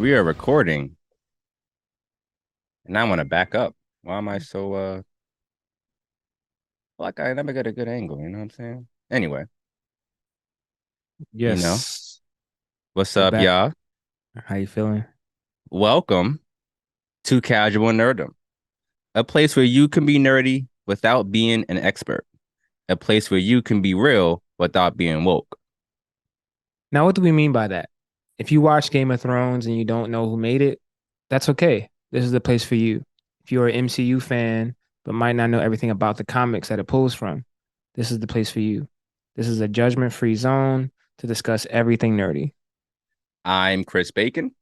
We are recording, and I want to back up. Why am I so like I never get a good angle, you know what I'm saying? Anyway, you know, Yes, what's we're up, back. y'all? How you feeling? Welcome to Casual Nerdom, a place where you can be nerdy without being an expert, a place where you can be real without being woke. Now, what do we mean by that? If you watch Game of Thrones and you don't know who made it, that's okay. This is the place for you. If you're an MCU fan but might not know everything about the comics that it pulls from, this is the place for you. This is a judgment-free zone to discuss everything nerdy. I'm Chris Bacon.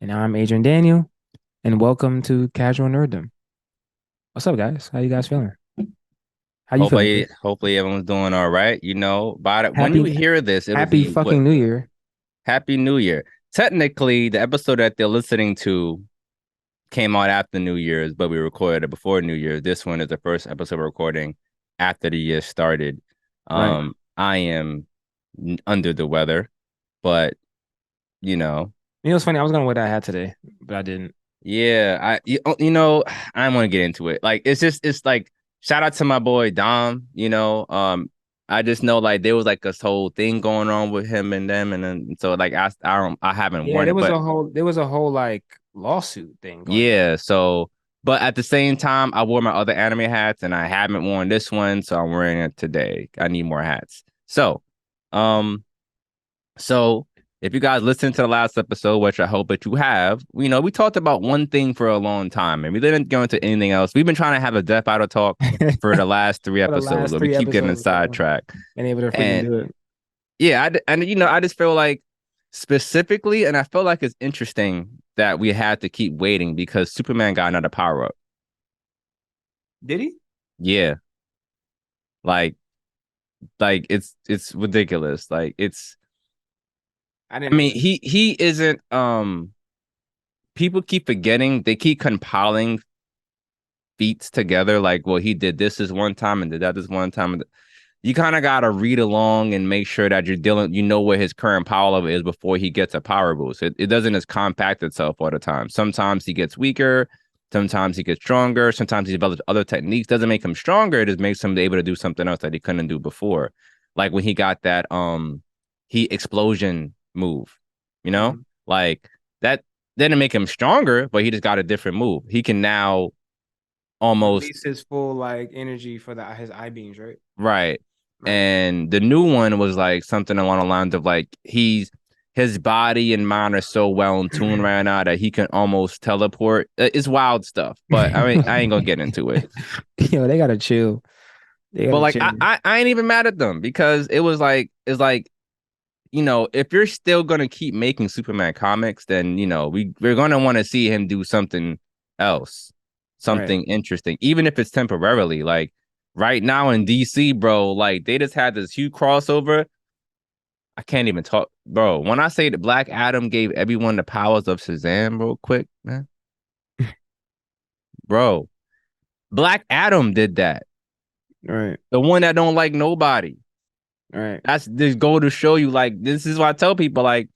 And I'm Adrian Daniel, and welcome to Casual Nerddom. What's up, guys? How you guys feeling? How you feeling, Hopefully, Chris? hopefully everyone's doing all right. By when you Happy, hear this, it'll happy be what fucking New Year. Happy New Year. Technically, the episode that they're listening to came out after New Year's, but we recorded it before New Year's. This one is the first episode recording after the year started. Right. I am under the weather, but you know, You know, it's funny. I was gonna wear that hat today, but I didn't. yeah, I don't want to get into it. Like, it's like shout out to my boy Dom. I just know like there was like this whole thing going on with him and them, and then so like I haven't Yeah, worn it, but there was a whole like lawsuit thing going on. yeah, so but at the same time, I wore my other anime hats and I haven't worn this one, so I'm wearing it today. I need more hats. Um, so if you guys listened to the last episode, which I hope that you have, we talked about one thing for a long time and we didn't go into anything else. We've been trying to have a Death Battle talk for the last three For the episodes, last but we three keep getting episodes, bro, sidetracked. been able to freaking And do it. yeah, I just feel like specifically, and I feel like it's interesting that we had to keep waiting because Superman got another power up. Did he? Yeah, like it's ridiculous. Like I I didn't know mean, this. he isn't people keep forgetting, they keep compiling feats together, like, well, he did this one time and did that this one time. You kind of gotta read along and make sure that you know what his current power level is before he gets a power boost. It doesn't just compact itself all the time. Sometimes he gets weaker, sometimes he gets stronger, sometimes he develops other techniques. Doesn't make him stronger, it just makes him able to do something else that he couldn't do before. Like when he got that heat explosion move, you know? Mhm. Like that didn't make him stronger, but he just got a different move. He can now almost Release his full like energy for the his eye beams, right? right. Right. And the new one was like something along the lines of like his body and mind are so well in tune right now that he can almost teleport. It's wild stuff, but I mean I ain't gonna get into it. Yo, they gotta chill. They But gotta like chill. I ain't even mad at them because it was like it's like if you're still gonna keep making Superman comics, then we're gonna want to see him do something else, Right. something interesting, even if it's temporarily. Like right now in DC, bro, like they just had this huge crossover. I can't even talk, bro. When I say that Black Adam gave everyone the powers of Shazam, real quick, man, bro, Black Adam did that. Right. The one that don't like nobody. Right. That's this go to show you. Like this is why I tell people like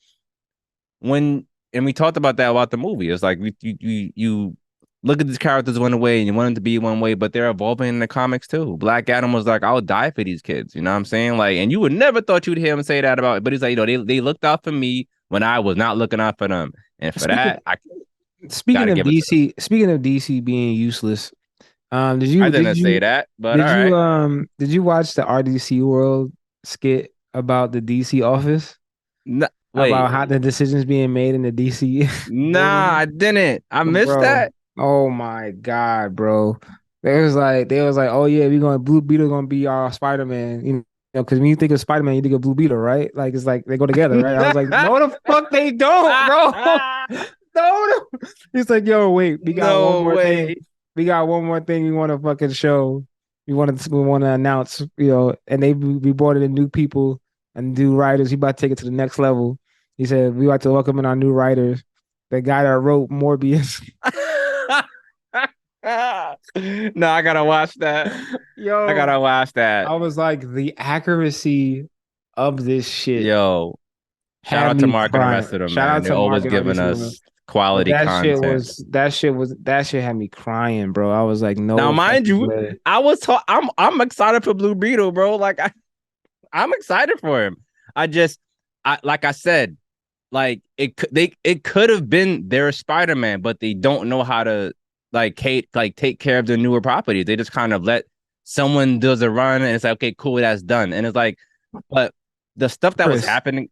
when and we talked about that about the movie. It's like you look at these characters one way and you want them to be one way, but they're evolving in the comics too. Black Adam was like, I'll die for these kids. You know what I'm saying? Like, and you would never thought you'd hear him say that about it. But he's like, they looked out for me when I was not looking out for them. And for Speaking that, I speaking gotta of give it to them. DC being useless, did I you didn't say that, but all right. did you watch the RDC World skit about the DC office? No, About wait. how the decisions being made in the DC Nah, boardroom? I didn't. I missed Bro, that. oh my God, bro. They was like, oh yeah, we gonna Blue Beetle gonna be our Spider-Man. Because when you think of Spider-Man, you think of Blue Beetle, right? Like it's like they go together, right? I was like, no, the fuck they don't, bro. No, no. He's like, yo, wait, we got one No more thing. way. We got one more thing we want to fucking show. We want to announce, and we brought in new people and new writers. He about to take it to the next level. He said, we like to welcome in our new writers. The guy that wrote Morbius. No, I gotta watch that. I Yo, gotta watch that. I was like, the accuracy of this shit Yo, shout had out to me Mark and the crying. rest of them, Shout out man. They're to always Mark and giving RDC, man. us But quality content. that shit had me crying, bro. I was like, Now, no mind fucking you, way. I'm excited for Blue Beetle, bro. I'm excited for him. I just I like I said, it could have been their Spider-Man, but they don't know how to take care of the newer properties. They just kind of let someone does a run and it's like, okay, cool, that's done. And it's like, but the stuff that was Chris, happening,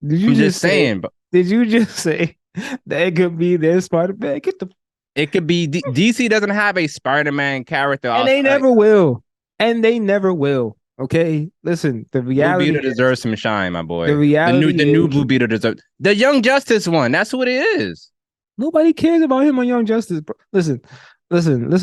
did you I'm just just say saying, but did you just say that it could be their Spider-Man? Get the it could be DC doesn't have a Spider-Man character And they outside. never will. And they never will. Okay? Listen, Blue Beetle deserves some shine, my the boy. The reality new is Blue Beetle deserves the Young Justice one. That's what it is. nobody cares about him on Young Justice, bro. Listen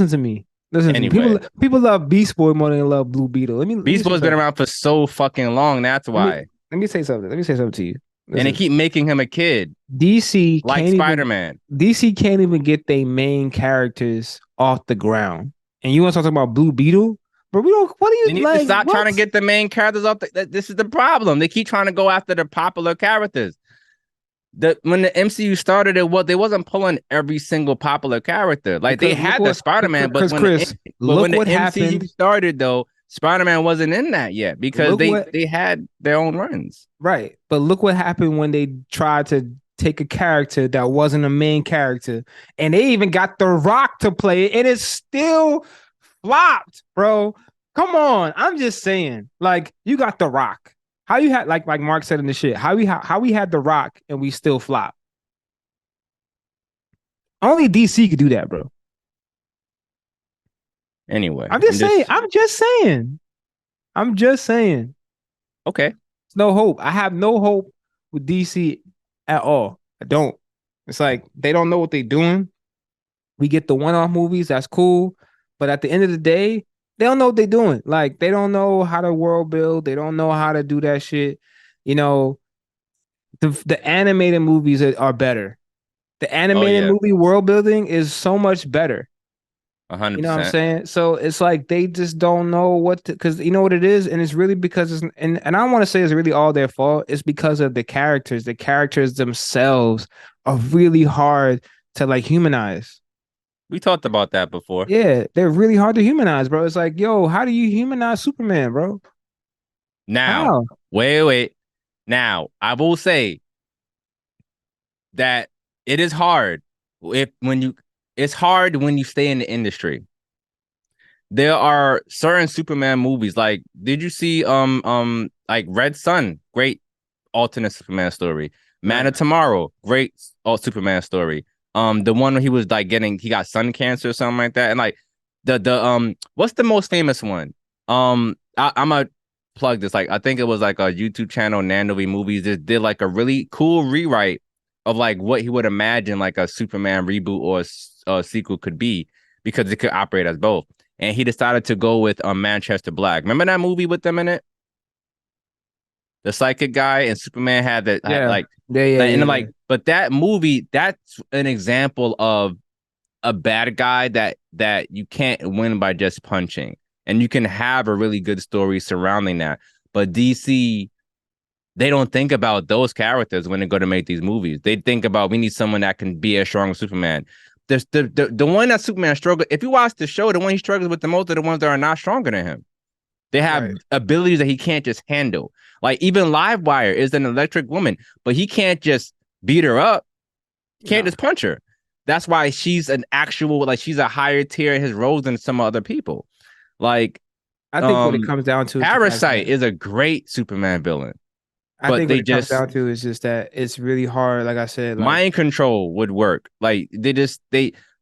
to me. Listen to me. Anyway, People love Beast Boy more than they love Blue Beetle. Let me Beast say Boy's been something. around for so fucking long. That's Let me why. let me say something. Let me say something to you. And they Listen, keep making him a kid, DC like can't even Spider-Man. DC can't even get their main characters off the ground. And you want to talk about Blue Beetle? But we don't what are you They need to like? stop trying to What? get the main characters off. This is the problem. They keep trying to go after the popular characters. When the MCU started, they wasn't pulling every single popular character. Like they Because look had the what Spider-Man, because Chris, but look when the what MCU happened. started though, Spider-Man wasn't in that yet because Look they what they had their own runs. Right. But look what happened when they tried to take a character that wasn't a main character. And they even got The Rock to play it. And it still flopped, bro. Come on. I'm just saying. Like, you got The Rock. How you had like Mark said in the shit, how we had The Rock and we still flop. Only DC could do that, bro. Anyway, I'm just I'm saying. just I'm just saying. I'm just saying. okay. There's no hope. I have no hope with DC at all. I don't. It's like they don't know what they're doing. We get the one-off movies, that's cool. But at the end of the day, they don't know what they're doing. Like they don't know how to world build. They don't know how to do that shit. You know, the animated movies are better. The Oh animated yeah, movie world building is so much better. hundred You know what I'm percent. saying? So it's like they just don't know what to, because you know what it is, and it's really because and I don't want to say it's really all their fault. It's because of the characters. The characters themselves are really hard to like humanize. We talked about that before. Yeah, they're really hard to humanize, bro. It's like, yo, how do you humanize Superman, bro? Now, How? wait. Now, I will say that it is hard if when you it's hard when you stay in the industry. There are certain Superman movies. Like, did you see like Red Sun? Great alternate Superman story. Man Right. of Tomorrow, great Superman story. The one where he was like he got sun cancer or something like that. And like the what's the most famous one? I'm gonna plug this. Like, I think it was like a YouTube channel, Nando Movies, just did like a really cool rewrite of like what he would imagine like a Superman reboot or a sequel could be because it could operate as both. And he decided to go with Manchester Black. Remember that movie with them in it? The psychic guy and Superman had that Yeah. Yeah, yeah, yeah, and yeah. like, but that movie, that's an example of a bad guy that you can't win by just punching, and you can have a really good story surrounding that. But DC, they don't think about those characters when they go to make these movies. They think about we need someone that can be as strong as Superman. The one that Superman struggled. If you watch the show, the one he struggles with the most are the ones that are not stronger than him. They have Right. abilities that he can't just handle. Like even Livewire is an electric woman, but he can't just beat her up. He can't No. just punch her. That's why she's an actual like she's a higher tier in his roles than some other people. Like I think what it um comes down to is the fact Parasite that is a great Superman villain, I but think what they it comes just down to is just that it's really hard. Like I said, like mind control would work. Like they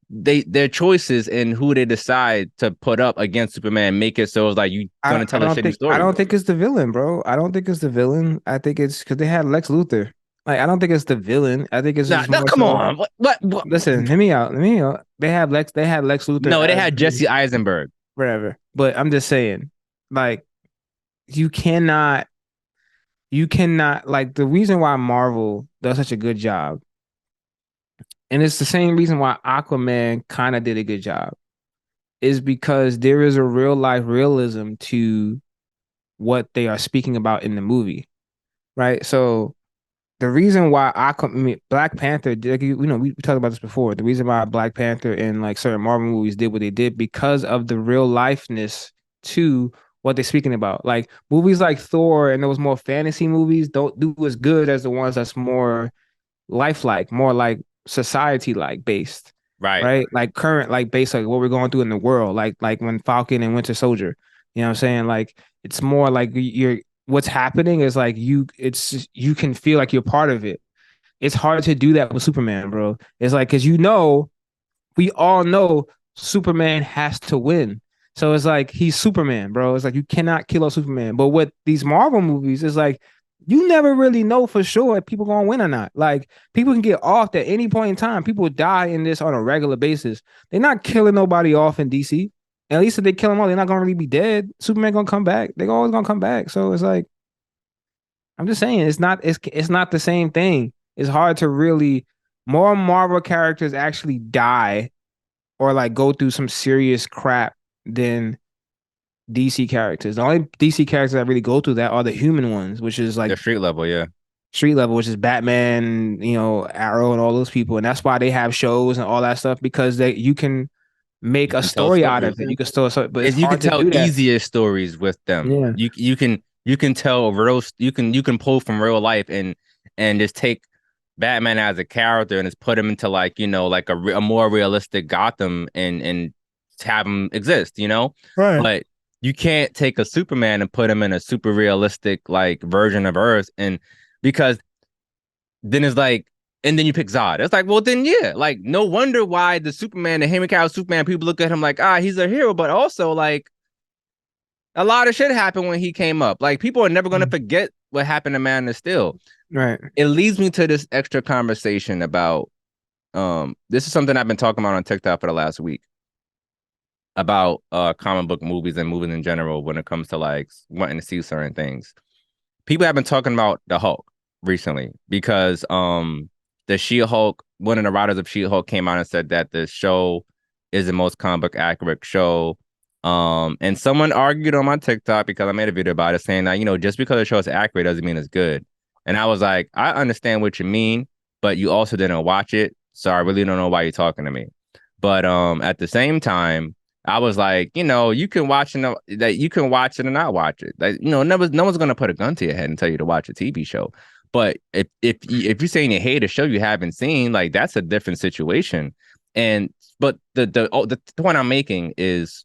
their choices and who they decide to put up against Superman make it so it's like you gonna tell a shitty I story. don't think it's the villain, bro. I don't think it's the villain. I think it's because they had Lex Luthor. Like I don't think it's the villain. I think it's Nah, just no, more come so. on. What? Listen, hear me out. Hear me out. They had Lex Luthor No, they as had the Jesse Eisenberg. whatever. But I'm just saying, like you cannot you cannot like the reason why Marvel does such a good job, and it's the same reason why Aquaman kind of did a good job, is because there is a real life realism to what they are speaking about in the movie, right? So the reason why Black Panther, like, we talked about this before. The reason why Black Panther and like certain Marvel movies did what they did because of the real lifeness to what they're speaking about. Like movies like Thor and those more fantasy movies don't do as good as the ones that's more lifelike, more like society like based, Right. right? Like current, like based like what we're going through in the world, like when Falcon and Winter Soldier. You know what I'm saying? Like it's more like you're what's happening is like you can feel like you're part of it. It's hard to do that with Superman, bro. It's like because we all know Superman has to win. So it's like he's Superman, bro. It's like you cannot kill a Superman. But with these Marvel movies, it's like you never really know for sure if people gonna win or not. Like people can get off at any point in time. People die in this on a regular basis. They're not killing nobody off in DC. At least if they kill them all, they're not gonna really be dead. Superman gonna come back. They're always gonna come back. So it's like I'm just saying it's not the same thing. It's hard to really more Marvel characters actually die or like go through some serious crap than DC characters. The only DC characters that really go through that are the human ones, which is like The street level, yeah. street level, which is Batman, Arrow and all those people. And that's why they have shows and all that stuff because they you can make You a can tell story out of stories. it. You can still, but it's And you can hard to tell do that. easier stories with them. Yeah. You can tell real you can pull from real life and just take Batman as a character and just put him into like like a more realistic Gotham and have him exist. Right. But you can't take a Superman and put him in a super realistic like version of Earth and because then it's like and then you pick Zod. It's like, well, then yeah, like no wonder why the Superman, the Henry Cavill Superman, people look at him like, he's a hero, but also like a lot of shit happened when he came up. Like people are never gonna forget what happened to Man of Steel. Right. It leads me to this extra conversation about this is something I've been talking about on TikTok for the last week about comic book movies and movies in general when it comes to like wanting to see certain things. People have been talking about the Hulk recently because the She-Hulk, one of the writers of She-Hulk came out and said that the show is the most comic book accurate show. And someone argued on my TikTok because I made a video about it saying that, just because the show is accurate doesn't mean it's good. And I was like, I understand what you mean, but you also didn't watch it. So I really don't know why you're talking to me. But at the same time, I was like, you can watch that you can watch it and not watch it. Like, no one's gonna put a gun to your head and tell you to watch a TV show. But if you're saying you hate a show you haven't seen, like that's a different situation. And but the point I'm making is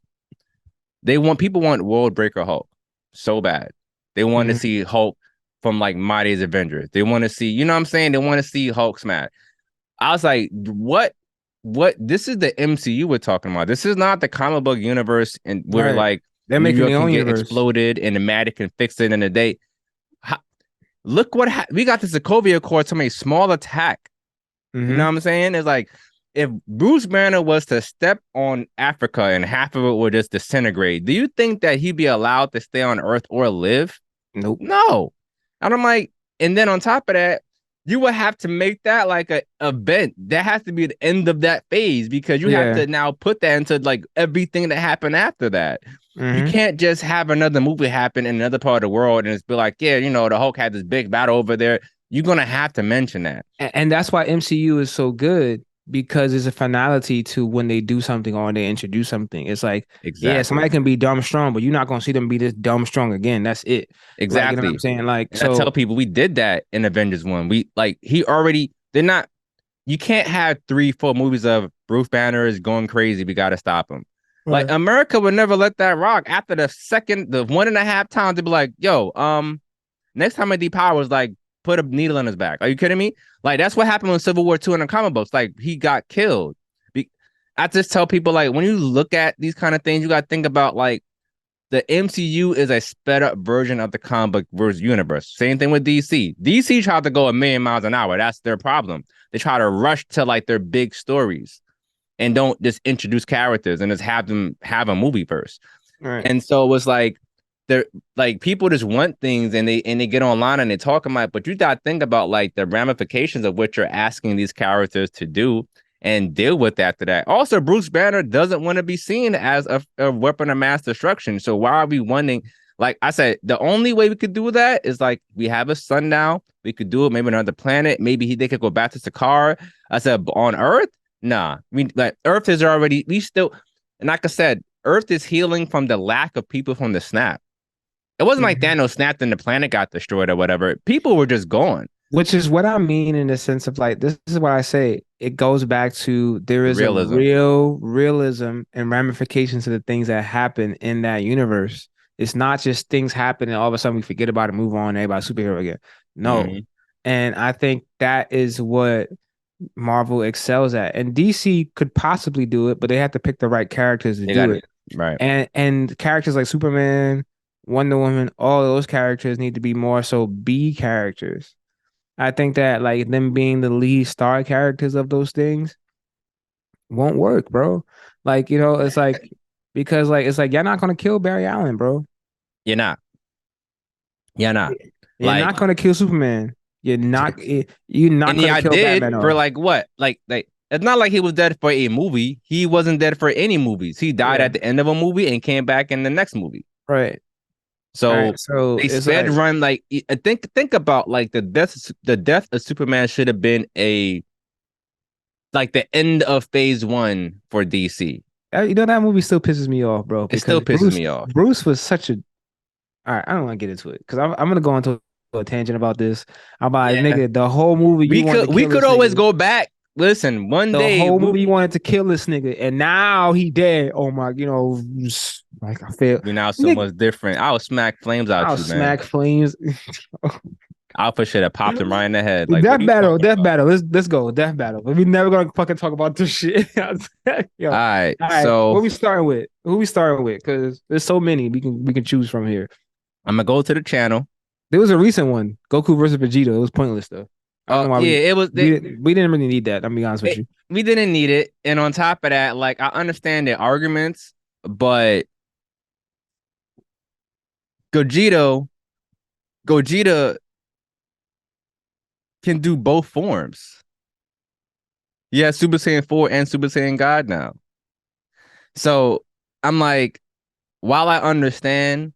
people want World Breaker Hulk so bad. They want to Mhm. see Hulk from like Mighty's Avengers. They want to see, you know what I'm saying? They want to see Hulk smash. I was like, what? What? This is the MCU we're talking about. This is not the comic book universe and where Right. like They're New making York their can own get universe. exploded and the Matic can fix it in a day. Look what we got the Sokovia Accords from a small attack. You know Hmm. what I'm saying? It's like if Bruce Banner was to step on Africa and half of it would just disintegrate, do you think that he'd be allowed to stay on Earth or live? Nope. No. And I'm like, and then on top of that, you would have to make that like a event. That has to be the end of that phase because you have Yeah. to now put that into like everything that happened after that. You Hmm. can't just have another movie happen in another part of the world and it's be like, yeah, the Hulk had this big battle over there. You're gonna have to mention that. And that's why MCU is so good because it's a finality to when they do something or they introduce something. It's like, yeah, Exactly. somebody can be dumb strong, but you're not gonna see them be this dumb strong again. That's it. Like, you know what I'm Exactly. saying? Like, And I tell so people we did that in Avengers 1. We like he already they're not you can't have 3, 4 movies of Bruce Banner is going crazy. We gotta stop him. Like right. America would never let that rock. After the 1.5 times, they'd be like, yo, next time I depowers, like put a needle in his back. Are you kidding me? Like that's what happened in Civil War 2 in the comic books. Like he got killed. I just tell people like when you look at these kind of things, you gotta think about like the MCU is a sped up version of the comic book verse universe. Same thing with DC. DC tried to go a million miles an hour. That's their problem. They try to rush to like their big stories and don't just introduce characters and just have them have a movie first. Right. And so it was like they're like people just want things and they get online and they talk about it, but you gotta think about like the ramifications of what you're asking these characters to do and deal with after that. Also, Bruce Banner doesn't want to be seen as a weapon of mass destruction. So why are we wanting Like I said, the only way we could do that is like we have a sun now. We could do it maybe on another planet. Maybe they could go back to Sakar. I said on Earth, nah. Like Earth is already we still, and like I said, Earth is healing from the lack of people from the snap. It wasn't like Mhm. Thanos snapped and the planet got destroyed or whatever. People were just gone. Which is what I mean in the sense of like, this is what I say. It goes back to there is a Realism. real realism and ramifications to the things that happen in that universe. It's not just things happen and all of a sudden we forget about it, move on, everybody superhero again. No. Mm-hmm. And I think that is what Marvel excels at. And DC could possibly do it, but they have to pick the right characters to They do got it. it right. And characters like Superman, Wonder Woman, all those characters need to be more so B characters. I think that like them being the lead star characters of those things won't work, bro. Like, it's like because like it's like you're not gonna kill Barry Allen, bro. You're not. You're not. You're Like, not gonna kill Superman. You're not and gonna yeah, I kill did Batman for off. like what? Like it's not like he was dead for a movie. He wasn't dead for any movies. He died Yeah, at the end of a movie and came back in the next movie. right. All right. So So they it's sped like run like I think about like the death of Superman should have been a like the end of phase one for DC. that movie still pisses me off, bro, It still because pisses Bruce me off. Bruce was such a all right, I don't want to get into it because I'm gonna go into a tangent about this. About Yeah. nigga, the whole movie you We wanted could to we kill could this always nigga. go back. Listen, one The day whole movie you wanted to kill this nigga, and now he dead. Oh my, like I feel, we're now so nigga, much different. I'll smack flames out I'll you, man. smack flames. Alpha should have popped him right in the head. Like, what are Death you battle, talking death about? battle. Let's go, death battle. But we never gonna fucking talk about this shit. Yo, All right. all right. So What we starting with? Who we starting with? Because there's so many we can choose from here. I'm gonna go to the channel. There was a recent one, Goku versus Vegeta. It was pointless though. I don't know why Yeah, it was we didn't really need that. I'll be honest with you. we didn't need it. And on top of that, like I understand the arguments, but Gogeta Gogeta can do both forms. Yeah, Super Saiyan 4 and Super Saiyan God now. So I'm like, while I understand,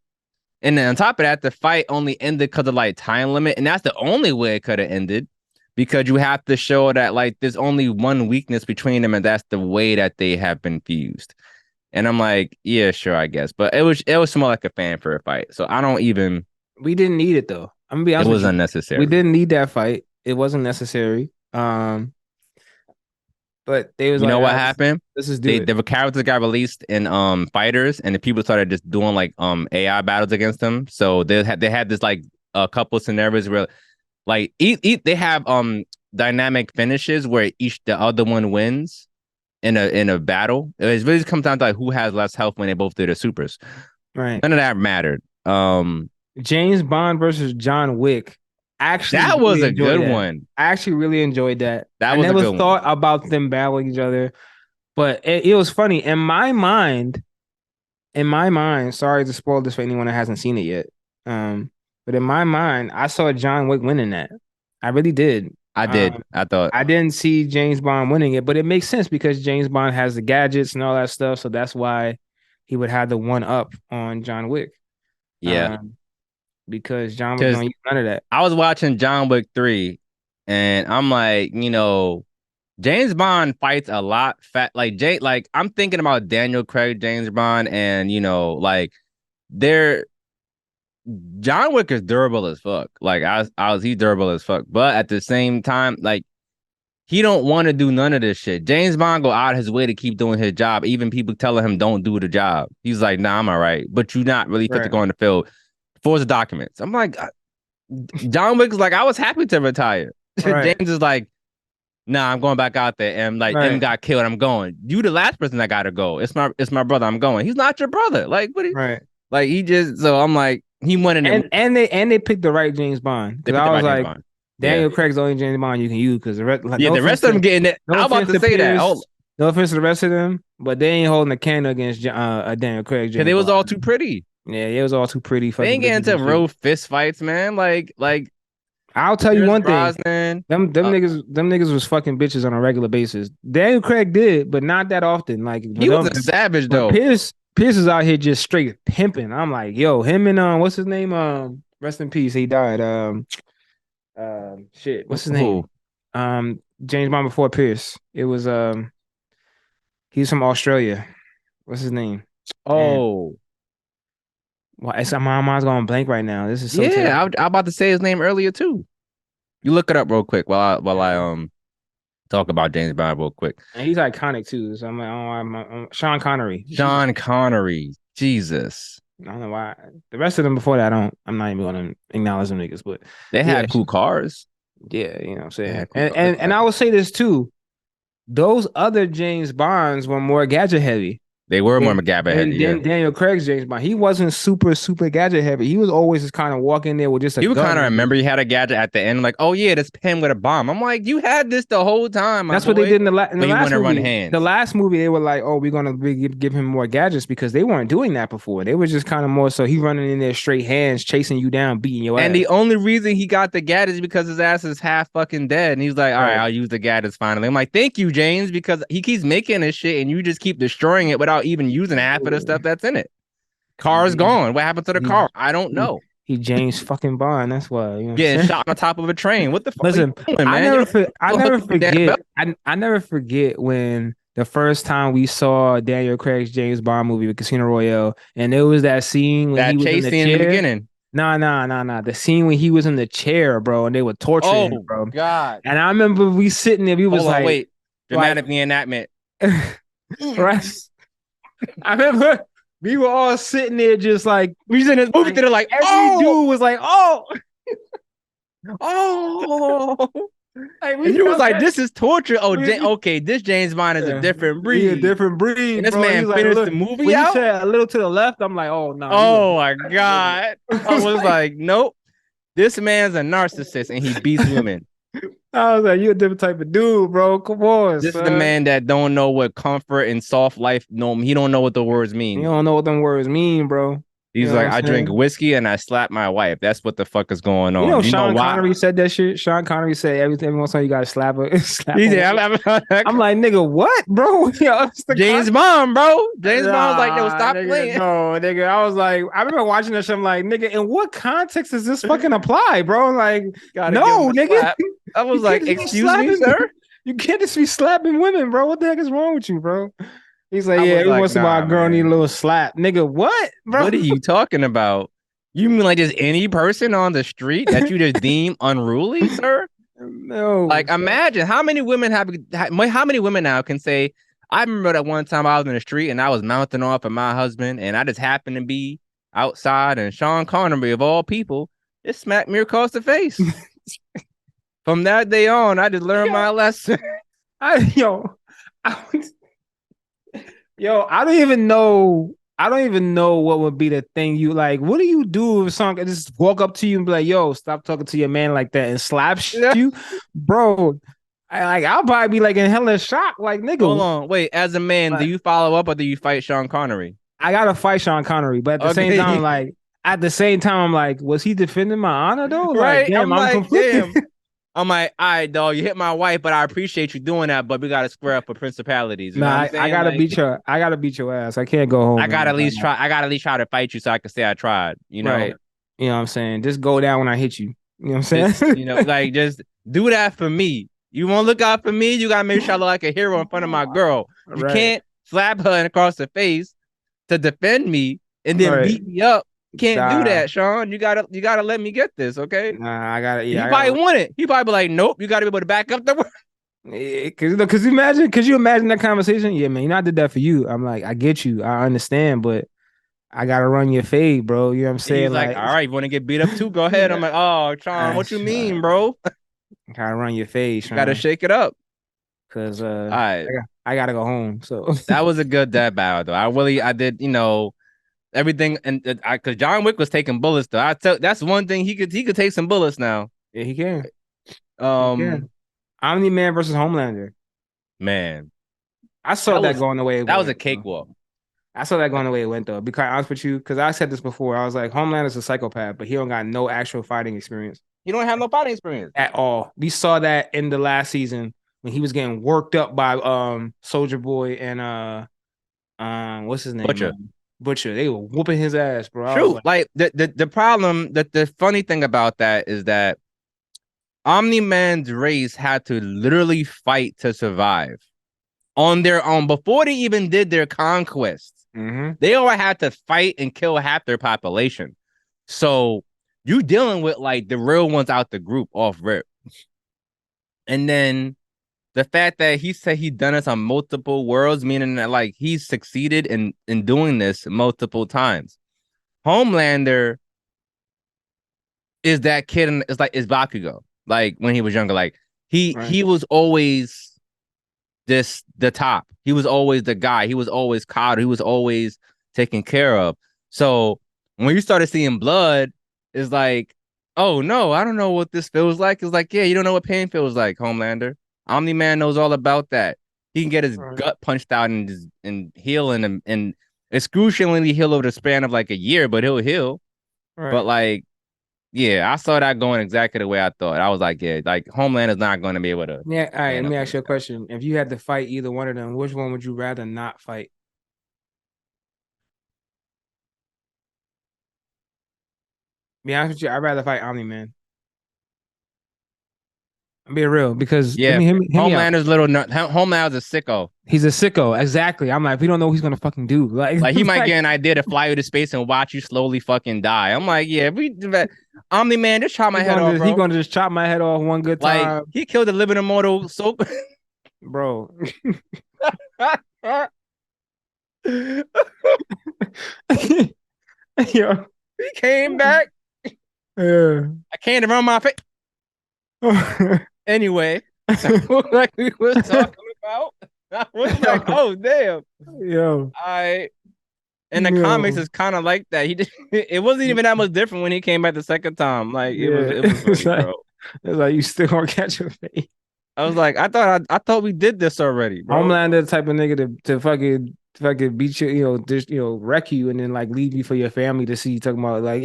and then on top of that, the fight only ended because of like time limit, and that's the only way it could have ended because you have to show that like there's only one weakness between them, and that's the way that they have been fused. And I'm like, yeah, sure, I guess, but it was more like a fanfare fight, so I don't even. We didn't need it though. I'm gonna be It honest with was you. We unnecessary. didn't need that fight. It wasn't necessary. But they was You like, know all what right, happened? let's just do They it. the characters got released in fighters, and the people started just doing like AI battles against them. So they had this like a couple scenarios where like they have dynamic finishes where each the other one wins in a battle. It really comes down to like who has less health when they both do their supers. Right. None of that mattered. James Bond versus John Wick. I actually That was really a enjoyed good that. one. I actually really enjoyed that. That I was a never good one. thought about them battling each other, but it was funny. In my mind, sorry to spoil this for anyone that hasn't seen it yet. But in my mind, I saw John Wick winning that. I really did. I did. Um, I thought, I didn't see James Bond winning it, but it makes sense because James Bond has the gadgets and all that stuff, so that's why he would have the one up on John Wick. yeah, Um, because John Wick don't because use none of that. I was watching John Wick 3, and I'm like, James Bond fights a lot fat like I'm thinking about Daniel Craig, James Bond, and like they're John Wick is durable as fuck. Like I was he's durable as fuck. But at the same time, like he don't want to do none of this shit. James Bond go out his way to keep doing his job. Even people telling him don't do the job. He's like, nah, I'm all right. But you're not really fit to Right. go in the field. Force the documents. I'm like, John Wick's like, I was happy to retire. Right. James is like, nah, I'm going back out there. And like M Right. got killed. I'm going. You the last person that gotta go. It's my brother. I'm going. He's not your brother. Like, what Right. like he just so I'm like, he went in the And they picked the right James Bond they because put the I was right James like Bond. Yeah. Daniel Craig's the only James Bond you can use because the rest, like, Yeah, no the offense rest of them to getting it. no I'm about offense to to say that. Oh, Pierce, no offense to the rest of them, but they ain't holding a candle against Daniel Craig because James they was all too Bond. pretty. Yeah, it was all too pretty They fucking ain't getting bitches and into shit. real fist fights, man. Like I'll tell you Pierce one thing. Brosnan. Uh, Them niggas was fucking bitches on a regular basis. Daniel Craig did, but not that often. Like he was a savage but though. Pierce is out here just straight pimping. I'm like, yo, him and what's his name? Rest in peace. He died. Shit, what's his name? Who? James Bond before Pierce. It was he's from Australia. What's his name? Damn. Oh, Why it's my mind's going blank right now. This is so yeah. terrible. I about to say his name earlier too. You look it up real quick while I Yeah. talk about James Bond real quick. And he's iconic too. So I'm like, oh, Sean Connery. Jesus. Sean Connery. Jesus. I don't know why. The rest of them before that, I'm not even gonna acknowledge them niggas, but They yeah, had cool cars. yeah, you know what I'm They saying. had cool And cars and and back I then. will say this too. Those other James Bonds were more gadget heavy. They were more And McGabba heavy, and yeah. then Daniel Craig's James Bond, he wasn't super gadget heavy. He was always just kind of walking there with just a You would gun. kind of And remember he had a gadget at the end, like, oh yeah, this pen with a bomb. I'm like, you had this the whole time, my that's what they boy. did in the But he last wouldn't run movie. The hands. last movie, they were like, "Oh, we're gonna give him more gadgets," because they weren't doing that before. They were just kind of more so he running in there straight hands, chasing you down, beating your And ass. the only reason he got the gadgets is because his ass is half fucking dead. And he's like, all right, Right. I'll use the gadgets finally. I'm like, thank you, James, because he keeps making this shit and you just keep destroying it without even using half of the stuff that's in it. Car's He gone. What happened to the he car? I don't he, know. he James fucking Bond. That's why, you know what I'm Getting saying. shot on the top of a train. What the fuck are you Listen, doing, man? You don't I know how never to do damn belt. forget. I never forget when the first time we saw Daniel Craig's James Bond movie with Casino Royale, and there was that scene when he That was in chase the scene in the chair. beginning. Nah. The scene when he was in the chair, bro, and they were torturing him, Oh bro. God. And I remember we sitting there, we was Hold on, wait. like, Dramatic reenactment. right? I remember we were all sitting there just We was in this movie like theater like, every oh, dude was like, oh, oh. like And we you was felt like, that. this is torture. Oh, We, okay, this James Bond is a yeah, different he a breed. different And breed, this bro. He man was like, finished the look, movie when you out. said a little to the left, I'm like, oh no, you a Oh my different nigga. God. I I was was like, like, nope, this man's a narcissist and he beats women. you a different type of dude, bro. Come on, This is the son. man that don't know what comfort and soft life know. He don't know what the words You mean. don't know what them words mean, bro. You He's know what like, I'm I drink saying? whiskey and I slap my wife. That's what the fuck is going You on. know, You know Sean why? Connery said that shit. Sean Connery said every once in a while you gotta slap a slap a Yeah, woman. I'm I'm like, nigga, what, bro? Yo, it's the James context. Bond, bro. James Bond's like, no, Nah, stop nigga, playing. no, nigga. I was like, I remember watching that shit. I'm like, nigga, in what context does this fucking apply, bro? Like, Gotta give him no, a nigga, slap. I you was can't like, just be excuse me, slapping. sir. You can't just be slapping women, bro. What the heck is wrong with you, bro? He's like, I yeah, was every like, once in a while, a nah, girl need a man. little slap, nigga. What, bro? What are you talking about? You mean like just any person on the street that you just deem unruly, sir? No, Like, imagine how many women how many women now can say, I remember that one time I was in the street and I was mounting off at my husband and I just happened to be outside and Sean Connery of all people just smacked me across the face. From that day on, I just learned yo, my lesson. I, yo, I, yo, I don't even know. I don't even know what would be the thing you like. What do you do if someone can just walk up to you and be like, "Yo, stop talking to your man like that," and slap you, bro? I'll probably be like in hella shock, like Hold nigga. on, wait. As a man, do Like, you follow up or do you fight Sean Connery? I gotta fight Sean Connery, but Okay, at the same time, I'm like, was he defending my honor though? Like, right. damn, I'm I'm like, conflicted. damn. I'm like, all right, dog, you hit my wife, but I appreciate you doing that. But we gotta square up for principalities. You know what Nah, I'm I saying? gotta Like, beat your, I gotta beat your ass. I can't go home and like, I gotta at least try to fight you so I can say I tried. You know, right. You know what I'm saying? Just go down when I hit you. You know what I'm just saying? you know, like just do that for me. You want to look out for me? You gotta make sure I look like a hero in front of my girl. You Right. can't slap her across the face to defend me and then Right. beat me up. Can't do Nah, that, Sean. You gotta let me get this, okay? I gotta, And yeah, he I probably gotta. want it. He probably be like, nope. You gotta be able to back up the work. Cause you imagine that conversation? Yeah, man, you know, I did that for you. I'm like, I get you, I understand, but I gotta run your fade, bro. You know what I'm And he's saying? like, Like, all right, you want to get beat up too? Go ahead. I'm yeah, like, oh, Sean, what you mean, bro? gotta run your fade, You gotta Sean. shake it up. Cause All right. I gotta go home. So That was a good death battle, though. I did, everything, and because John Wick was taking bullets, though. That's one thing he could take some bullets now. yeah, he can. He Um, can. Omni Man versus Homelander. man, I saw that that was going the way it that was a went. cakewalk. I saw that going the way it went though. Be quite honest with you, because I said this before. I was like, Homelander's a psychopath, but he don't got no actual fighting experience You don't have no fighting experience. at all. We saw that in the last season when he was getting worked up by Soldier Boy and what's his name? Butcher. Butcher. They were whooping his ass, bro. I was True. like, Like the problem that the funny thing about that is that Omni Man's race had to literally fight to survive on their own before they even did their conquest. mm-hmm. They all had to fight and kill half their population. So you dealing with like the real ones out the group off rip. And then the fact that he said he done this on multiple worlds, meaning that like he's succeeded in doing this multiple times. Homelander is that kid and it's like is Bakugo. Like when he was younger. Like Right. he was always the top. He was always the guy. He was always coddled. He was always taken care of. So when you started seeing blood, it's like, oh no, I don't know what this feels like. It's like, yeah, you don't know what pain feels like, Homelander. Omni Man knows all about that. He can get his Right. gut punched out and heal and excruciatingly heal over the span of like a year, but he'll heal. Right. But like, yeah, I saw that going exactly the way I thought. I was like, yeah, like Homeland is not going to be able to Yeah. All right. Let stand me up ask you a against that. question. If you had to fight either one of them, which one would you rather not fight? Be honest with you, I'd rather fight Omni Man. I'm being real because I Yeah, mean, hear me out. Homelander's little nut. Homelander's a sicko. He's a sicko. Exactly. I'm like, we don't know what he's gonna fucking do. Like, Like he might like get an idea to fly you to space and watch you slowly fucking die. I'm like, yeah, if we do that, Omni Man, just chop my head off, he bro. gonna just chop my head off one good Like time, he killed the living immortal so bro. Yo, he came back. yeah. I can't run my face. Anyway, so like we was talking about, I was like, oh damn. Yo, I in the comics yo, it's kind of like that. It wasn't even that much different when he came back the second time. Like yeah. it was funny, bro. It's like you still gonna catch your fate. I was like, I thought we did this already, bro. Homelander the type of nigga to fucking beat you, just wreck you and then like leave you for your family to see you talking about like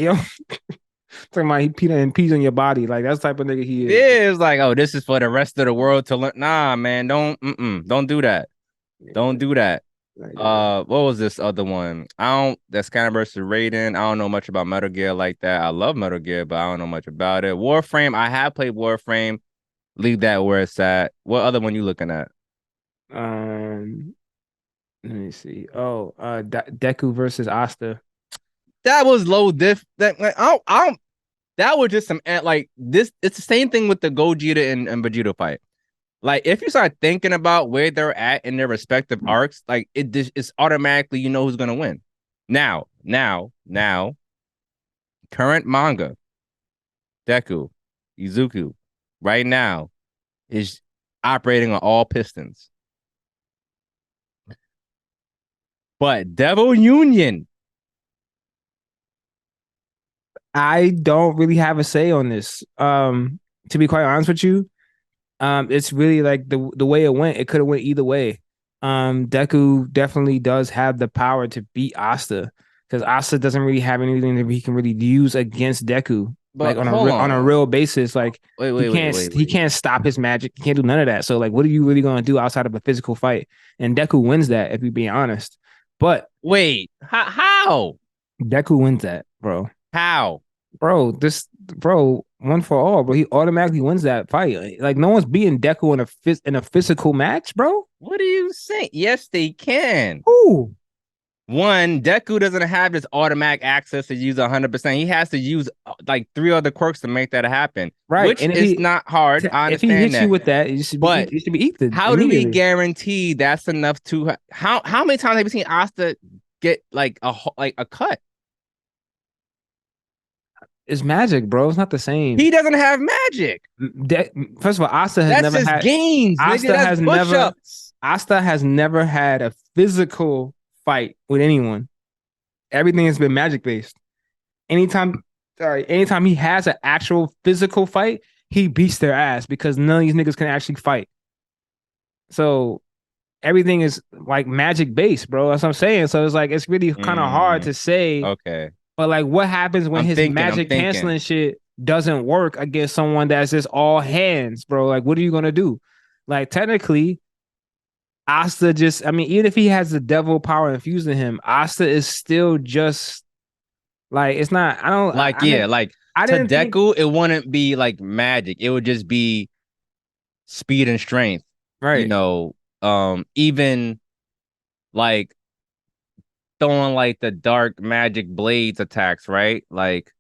talking about he peed on your body. Like that's the type of nigga he is. Yeah, it was like, oh, this is for the rest of the world to learn. Nah, man, don't do that. Don't do that. Like, yeah. What was this other one? I don't. That's kind of versus Raiden. I don't know much about Metal Gear like that. I love Metal Gear, but I don't know much about it. Warframe. I have played Warframe. Leave that where it's at. What other one you looking at? Um, let me see. Oh, Deku versus Asta. That was low diff. That like, I don't. That was just some like this. It's the same thing with the Gogeta and Vegeta fight. Like if you start thinking about where they're at in their respective arcs, like it's automatically you know who's gonna win. Now, current manga, Deku, Izuku, right now is operating on all pistons. But Devil Union, I don't really have a say on this. To be quite honest with you, it's really like the way it went. It could have went either way. Deku definitely does have the power to beat Asta because Asta doesn't really have anything that he can really use against Deku, like but hold on a on. real basis. Like Wait, wait, wait, wait, he wait. can't stop his magic. He can't do none of that. So like, what are you really gonna do outside of a physical fight? And Deku wins that, if we being honest. But Wait, how? Deku wins that, bro. How? Bro, one for all, bro. He automatically wins that fight. Like no one's beating Deku in a physical match, bro. What are you saying? Yes, they can. Who? One, Deku doesn't have this automatic access to use 100%. He has to use like three other quirks to make that happen, Right. which And is not hard. I if he understand hits you that. with that, But you should be eaten how do we immediately. guarantee that's enough to how many times have you seen Asta get like a cut? It's magic, bro. It's not the same. He doesn't have magic. De- First of all, That's just gains, nigga. Asta That's has never push-ups. Asta has never had a physical fight with anyone. Everything has been magic based. Anytime he has an actual physical fight, he beats their ass because none of these niggas can actually fight. So everything is like magic based, bro. That's what I'm saying. So it's like it's really kind of hard to say. Okay. But like, what happens when his I'm magic thinking. canceling shit doesn't work against someone that's just all hands, bro? Like, what are you gonna do? Like, technically, Asta just, I mean, even if he has the devil power infused in him, Asta is still just like it's not. I don't. Like, yeah, like I to didn't think. Deku, it wouldn't be like magic. It would just be speed and strength. You Right. know, even like throwing like the dark magic blades attacks, right? Like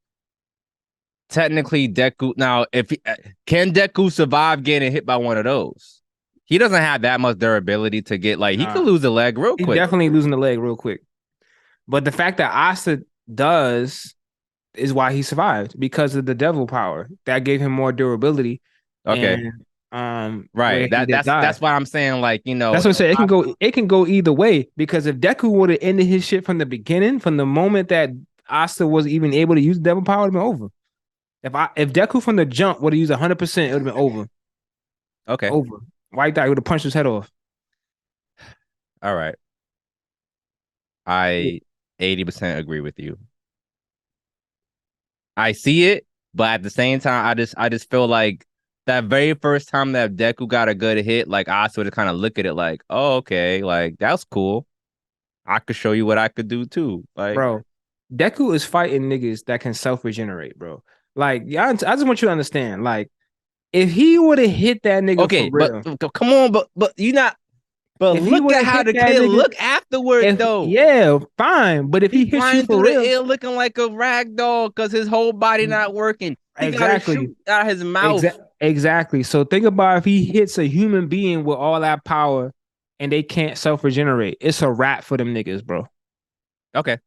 technically Deku now if he, can Deku survive getting hit by one of those? He doesn't have that much durability to get like he could Nah, lose a leg real he quick. definitely losing the leg real quick. But the fact that Asta does is why he survived because of the devil power that gave him more durability, Okay. and where Right. he did die. That's why I'm saying like, That's what I said. It can go either way because if Deku would have ended his shit from the beginning, from the moment that Asta was even able to use devil power, it would have been over. If Deku from the jump would have used 100%, it would have been over. okay. Over. White Dot would have punched his head off. All right. I 80% agree with you. I see it, but at the same time, I just feel like that very first time that Deku got a good hit, like I sort of kind of look at it like, oh, okay, like that's cool. I could show you what I could do too. Like, Bro, Deku is fighting niggas that can self regenerate, bro. Like, yeah, I just want you to understand. Like, if he would have hit that nigga for okay, but real, come on, but you not. But if he look would at have how hit the that kid nigga, look afterward, if though. yeah, fine. But if He he hits you flying for through the real, air looking like a rag doll because his whole body not working. He got to exactly, shoot out his mouth. exactly. So think about if he hits a human being with all that power and they can't self regenerate, it's a wrap for them niggas, bro. Okay,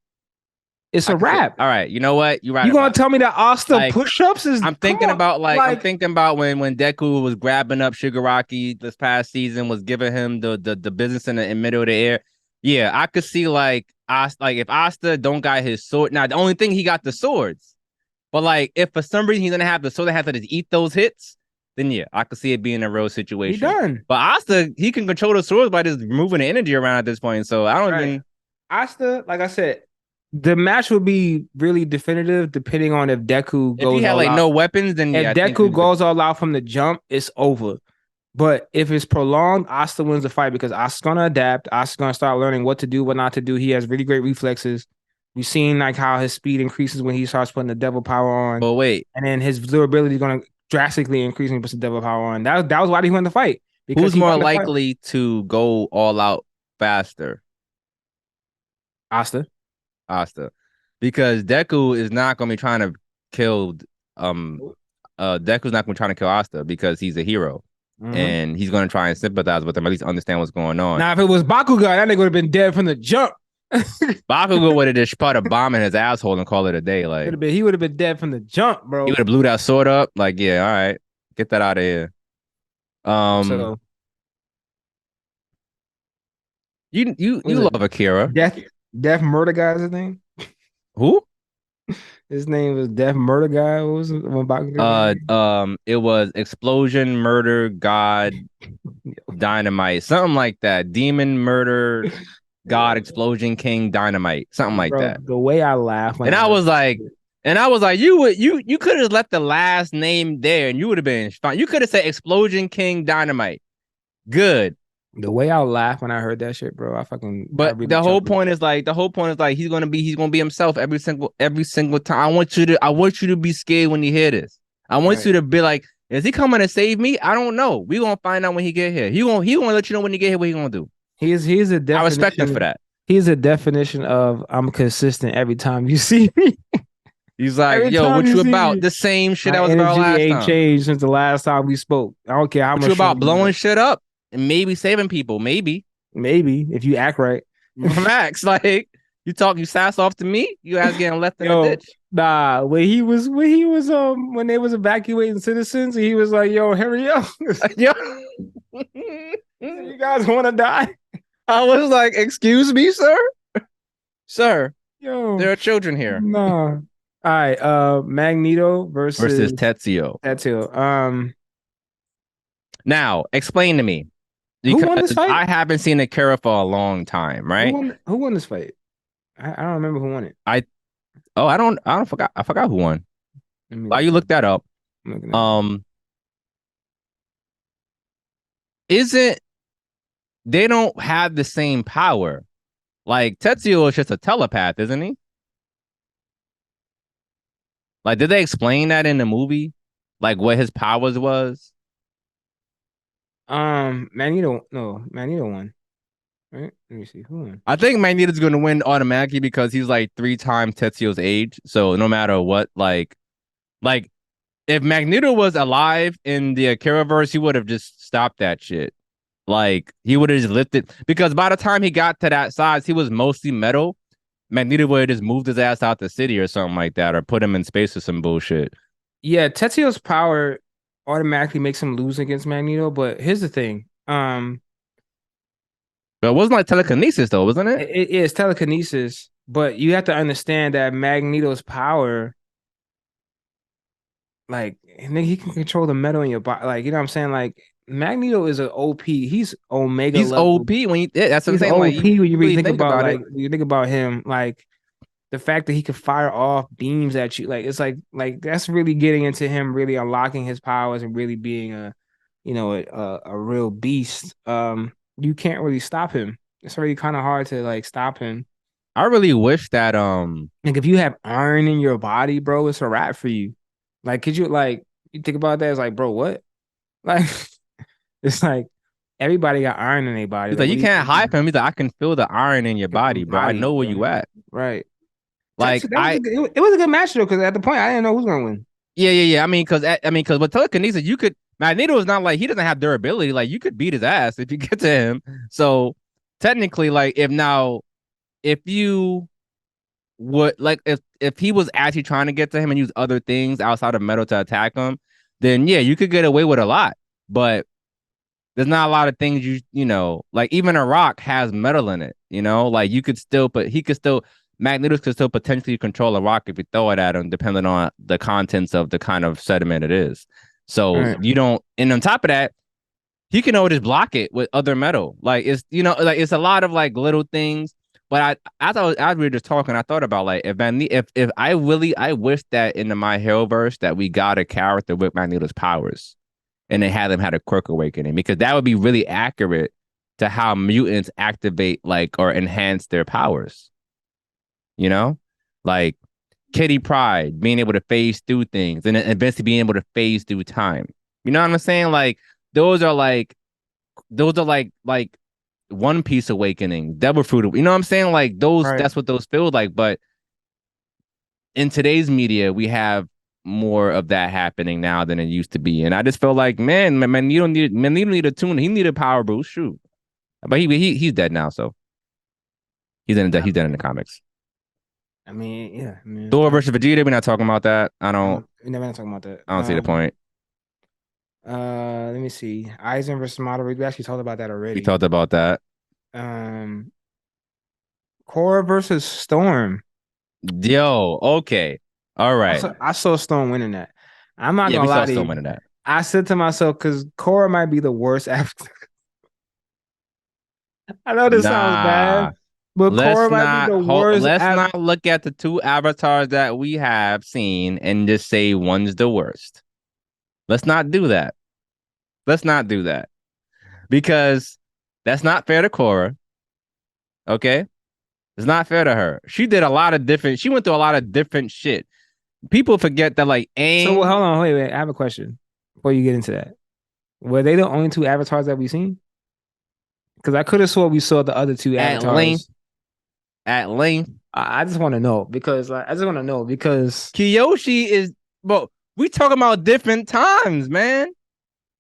It's I a can say, wrap. all right. You know what? You're right You gonna about it. tell me that Asta Like, push-ups is come on, I'm like thinking about when Deku was grabbing up Shigaraki this past season, was giving him the business in middle of the air. Yeah, I could see like Asta, like if Asta don't got his sword. Now the only thing he got the swords, but like if for some reason he's gonna have the sword that has to just eat those hits, then yeah, I could see it being a real he situation. done. But Asta, he can control the swords by just moving the energy around at this point. So I don't Right. even. Asta, like I said, the match will be really definitive depending on if Deku If he goes had all like out. no weapons, then If yeah, I think Deku we could. goes all out from the jump, it's over. But if it's prolonged, Asta wins the fight because Asta's gonna adapt. Asta's gonna start learning what to do, what not to do. He has really great reflexes. We've seen like how his speed increases when he starts putting the devil power on, But wait, and then his durability is gonna drastically increase when he puts the devil power on. That was why he won the fight because who's he more won the fight. likely to go all out faster? Asta. Asta, because Deku is not gonna be trying to kill um Deku's not gonna be trying to kill Asta because he's a hero Mm-hmm. and he's gonna try and sympathize with him, at least understand what's going on. Now, if it was Bakugan, that nigga would have been dead from the jump. Bakugo would have just put a bomb in his asshole and call it a day. Like He would have been dead from the jump, he would bro. have blew that sword up. Like, yeah, all right, get that out of here. Um, So you was it love Akira. Death Death Murder Guy's his name? Who? His name was Death Murder Guy. What was it? What Bakugan's name? It was Explosion, Murder, God, Dynamite, something like that. Demon, Murder, God, Explosion, King, Dynamite, something like Bro, that. the way I laughed when And I I heard was that like, shit. you could have left the last name there and you would have been fine. You could have said Explosion, King, Dynamite. Good. The way I laughed when I heard that shit, bro, I But really chuckled. the whole point is like he's gonna be himself every single time. I want you to be scared when you hear this. I want Right. you to be like, is he coming to save me? I don't know. We gonna find out when he get here. He gonna let you know when he get here what he gonna do. He's a I respect him for definition. that. He's a definition of I'm consistent every time you see me. He's like, Every yo, time what you you see about? me. The same shit My that was about energy last ain't time. changed since the last time we spoke. I don't care how What you much about? stronger you Blowing get. shit up and maybe saving people. Maybe. Maybe if you act right. Max, like you sass off to me, you ass getting left in the Yo, ditch. nah, when they was evacuating citizens, he was like, yo, hurry up. Yo. You guys want to die? I was like, excuse me, sir? Sir, Yo, there are children here. nah. All right, Magneto Versus versus Tetsuo. Tattoo. Now, explain to me. Who Because won this fight? I haven't seen Akira for a long time, right? Who won this fight? I don't remember who won it. I I don't forgot I forgot who won. Let me Why look. you look that up? I'm looking at it. Um isn't they don't have the same power. Like Tetsuo is just a telepath, isn't he? Like, did they explain that in the movie? Like what his powers was? Magneto, no, Magneto won, right? Let me see who won. I think Magneto's gonna win automatically because he's like 3 times Tetsuo's age. So no matter what, like if Magneto was alive in the Akiraverse, he would have just stopped that shit. Like he would have just lifted because by the time he got to that size, he was mostly metal. Magneto would have just moved his ass out the city or something like that, or put him in space or some bullshit. Yeah, Tetsuo's power automatically makes him lose against Magneto, but here's the thing. But it wasn't like telekinesis though, wasn't it? It is telekinesis, but you have to understand that Magneto's power, like, nigga, he can control the metal in your body. Like, you know what I'm saying? Like, Magneto is an OP. He's Omega He's level. OP when you yeah, that's what I'm He's saying. Like OP when you really really think think about about like it. you think about him, like the fact that he could fire off beams at you, like it's like that's really getting into him really unlocking his powers and really being a a real beast. You can't really stop him. It's really kind of hard to like stop him. I really wish that Like if you have iron in your body, bro, it's a wrap for you. Like, could you like you think about that? It's like, bro, what? Like, it's like everybody got iron in their body. he's Like, like, what you do you can't think? hype him. He's like, I can feel the iron in your body, bro. I Body, know where bro. you at. Right. Like That was I it was a good match though, because at the point I didn't know who's gonna win. yeah. I mean, because with telekinesis, you could Magneto is not like he doesn't have durability. Like you could beat his ass if you get to him. So technically, like if you would like if he was actually trying to get to him and use other things outside of metal to attack him, then yeah, you could get away with a lot. But there's not a lot of things like even a rock has metal in it, like you could still but he could still Magneto could still potentially control a rock if you throw it at him, depending on the contents of the kind of sediment it is. So Right. you don't, and on top of that, he can always block it with other metal. Like like it's a lot of like little things. But as we were just talking, I thought about like if I really I wish that in the My Hero verse that we got a character with Magneto's powers and they had them had a quirk awakening because that would be really accurate to how mutants activate like or enhance their powers. You know, like Kitty Pride being able to phase through things and then eventually being able to phase through time. You know what I'm saying? Like those are like those are like One Piece awakening, Devil Fruit. You know what I'm saying? Like those, Right. that's what those feel like. But in today's media, we have more of that happening now than it used to be. And I just felt like, man, you don't need a tune. He needed power boost. Shoot. But he's dead now, so I he's dead in the mean, comics. yeah, I mean, Thor versus Vegeta, we're not talking about that. we never talking about that. I don't see the point. Let me see. Eisen versus Madara. We actually talked about that We already. talked about that. Um, Korra versus Storm. Yo, okay. All right. I saw Storm winning that. I'm not Yeah, gonna we lie saw to so you. many of that. I said to myself, because Korra might be the worst actor. I know this sounds bad, Nah. but Korra might be the worst Let's act. not look at the two avatars that we have seen and just say one's the worst. Let's not do that. Let's not do that. Because that's not fair to Cora. Okay? It's not fair to her. She went through a lot of different shit. People forget that like So hold Aang on, wait. I have a question before you get into that. Were they the only two avatars that we seen? Because I could have swore we saw the other two at length, avatars. at length, I just want to know because like I just want to know because Kiyoshi is but we talking about different times, man.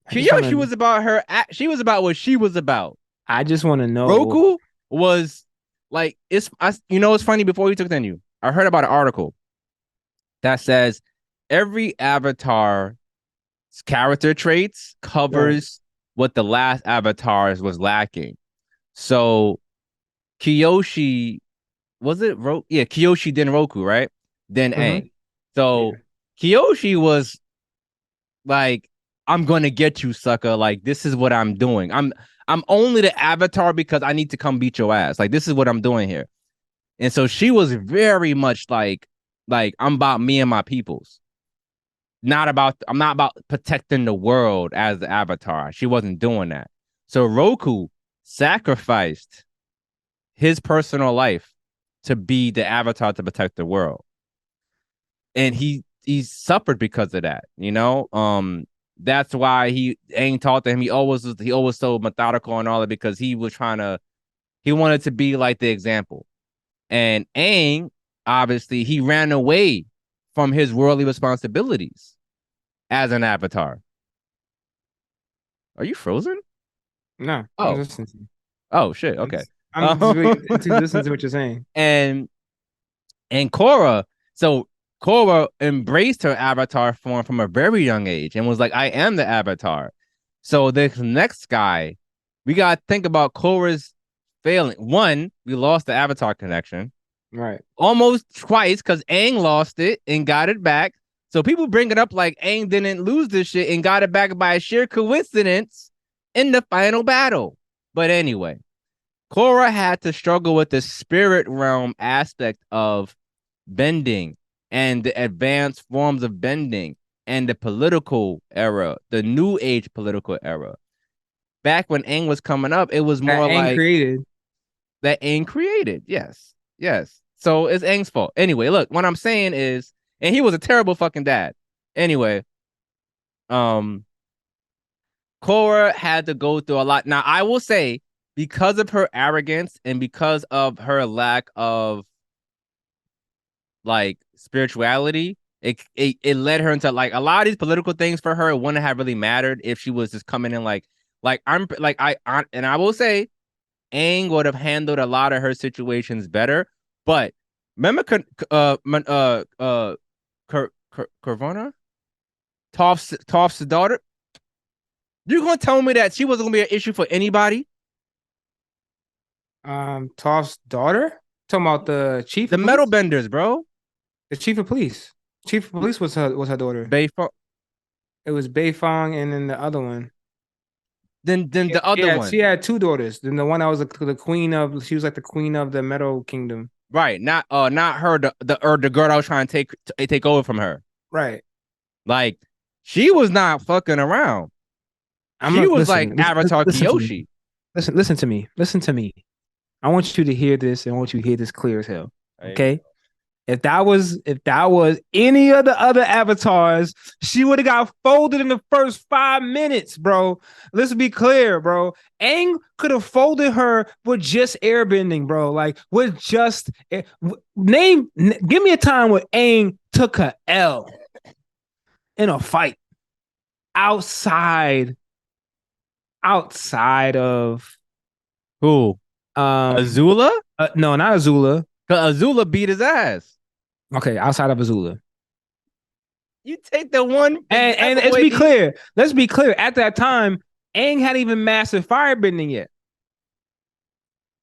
I just want Kyoshi to was about she was about what she was about. I just want to know. Roku was like it's funny before you took the you. I heard about an article that says every avatar's character traits Right. covers what the last avatars was lacking. So Kyoshi was it yeah, Kyoshi then Roku, right? Then Mm-hmm. Aang. So Yeah. Kyoshi was like, I'm gonna get you, sucker. Like, this is what I'm doing. I'm only the avatar because I need to come beat your ass. Like, this is what I'm doing here. And so she was very much like I'm about me and my peoples. I'm not about protecting the world as the avatar. She wasn't doing that. So Roku sacrificed his personal life to be the avatar to protect the world. And he suffered because of that, you know? That's why he ain't taught to him. He always so methodical and all that because he wanted to be like the example. And Aang, obviously, he ran away from his worldly responsibilities as an avatar. Are you frozen? No, I'm Oh, listening to you. oh shit. Okay. I'm just really into listening to what you're saying. and and Korra, so Korra embraced her avatar form from a very young age and was like, I am the avatar. So this next guy, we gotta think about Korra's failing. One, we lost the avatar connection. Right. Almost twice because Aang lost it and got it back. So people bring it up like Aang didn't lose this shit and got it back by a sheer coincidence in the final battle. But anyway, Korra had to struggle with the spirit realm aspect of bending and the advanced forms of bending and the political era, the new age political era. Back when Aang was coming up, it was That more Aang like created. that Aang created. Yes. Yes. So it's Aang's fault. Anyway, look, what I'm saying is, and he was a terrible fucking dad. Anyway, um, Korra had to go through a lot. Now, I will say, because of her arrogance and because of her lack of like spirituality, it led her into like a lot of these political things for her. It wouldn't have really mattered if she was just coming in like I'm like I and I will say Aang would have handled a lot of her situations better. But remember, Carvana, Toph's daughter. You gonna tell me that she wasn't gonna be an issue for anybody? Toph's daughter? Talking about the chief The of metal police? benders, bro. The chief of police. Chief of police was her daughter. Bayfong. It was Beifong and then the other one. Then the other She one, had two daughters. Then the one that was the queen of, she was like the queen of the Meadow Kingdom. right? Not her. The girl I was trying to take over from her. Right. Like she was not fucking around. I'm She not was like Avatar listen to me. Kyoshi. Listen to me. Listen to me. I want you to hear this and I want you to hear this clear as hell. There you Okay? go. If that was any of the other avatars, she would have got folded in the first 5 minutes, bro. Let's be clear, bro. Aang could have folded her with just airbending, bro. Like with just give me a time where Aang took a L in a fight outside of Who? um Azula? no, not Azula. Cause Azula beat his ass. Okay, outside of Azula. You take the one And let's be clear. Let's be clear. At that time, Aang hadn't even mastered firebending yet.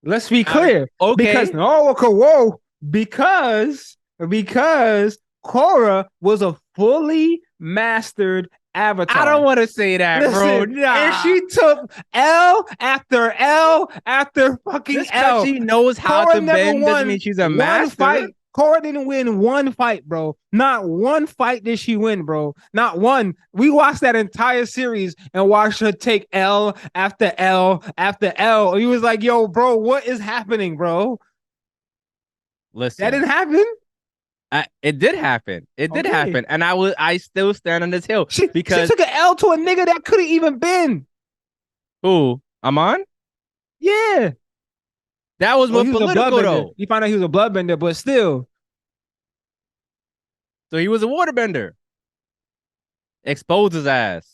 Let's be clear. Okay. Because because Korra was a fully mastered avatar. I don't want to say that, bro. Listen, Nah. and she took L after L after fucking Just L. she knows how Korra to never bend won doesn't mean she's a one master. fight. Korra didn't win one fight, bro. Not one fight did she win, bro. Not one. We watched that entire series and watched her take L after L after L. He was like, yo, bro, what is happening, bro? Listen, That didn't happen. It did happen. It did happen, and I still stand on this hill because she took an L to a nigga that couldn't even been. Who? Amon? Yeah. That was more political though. You found out he was a bloodbender, but still. So he was a waterbender. Exposed his ass.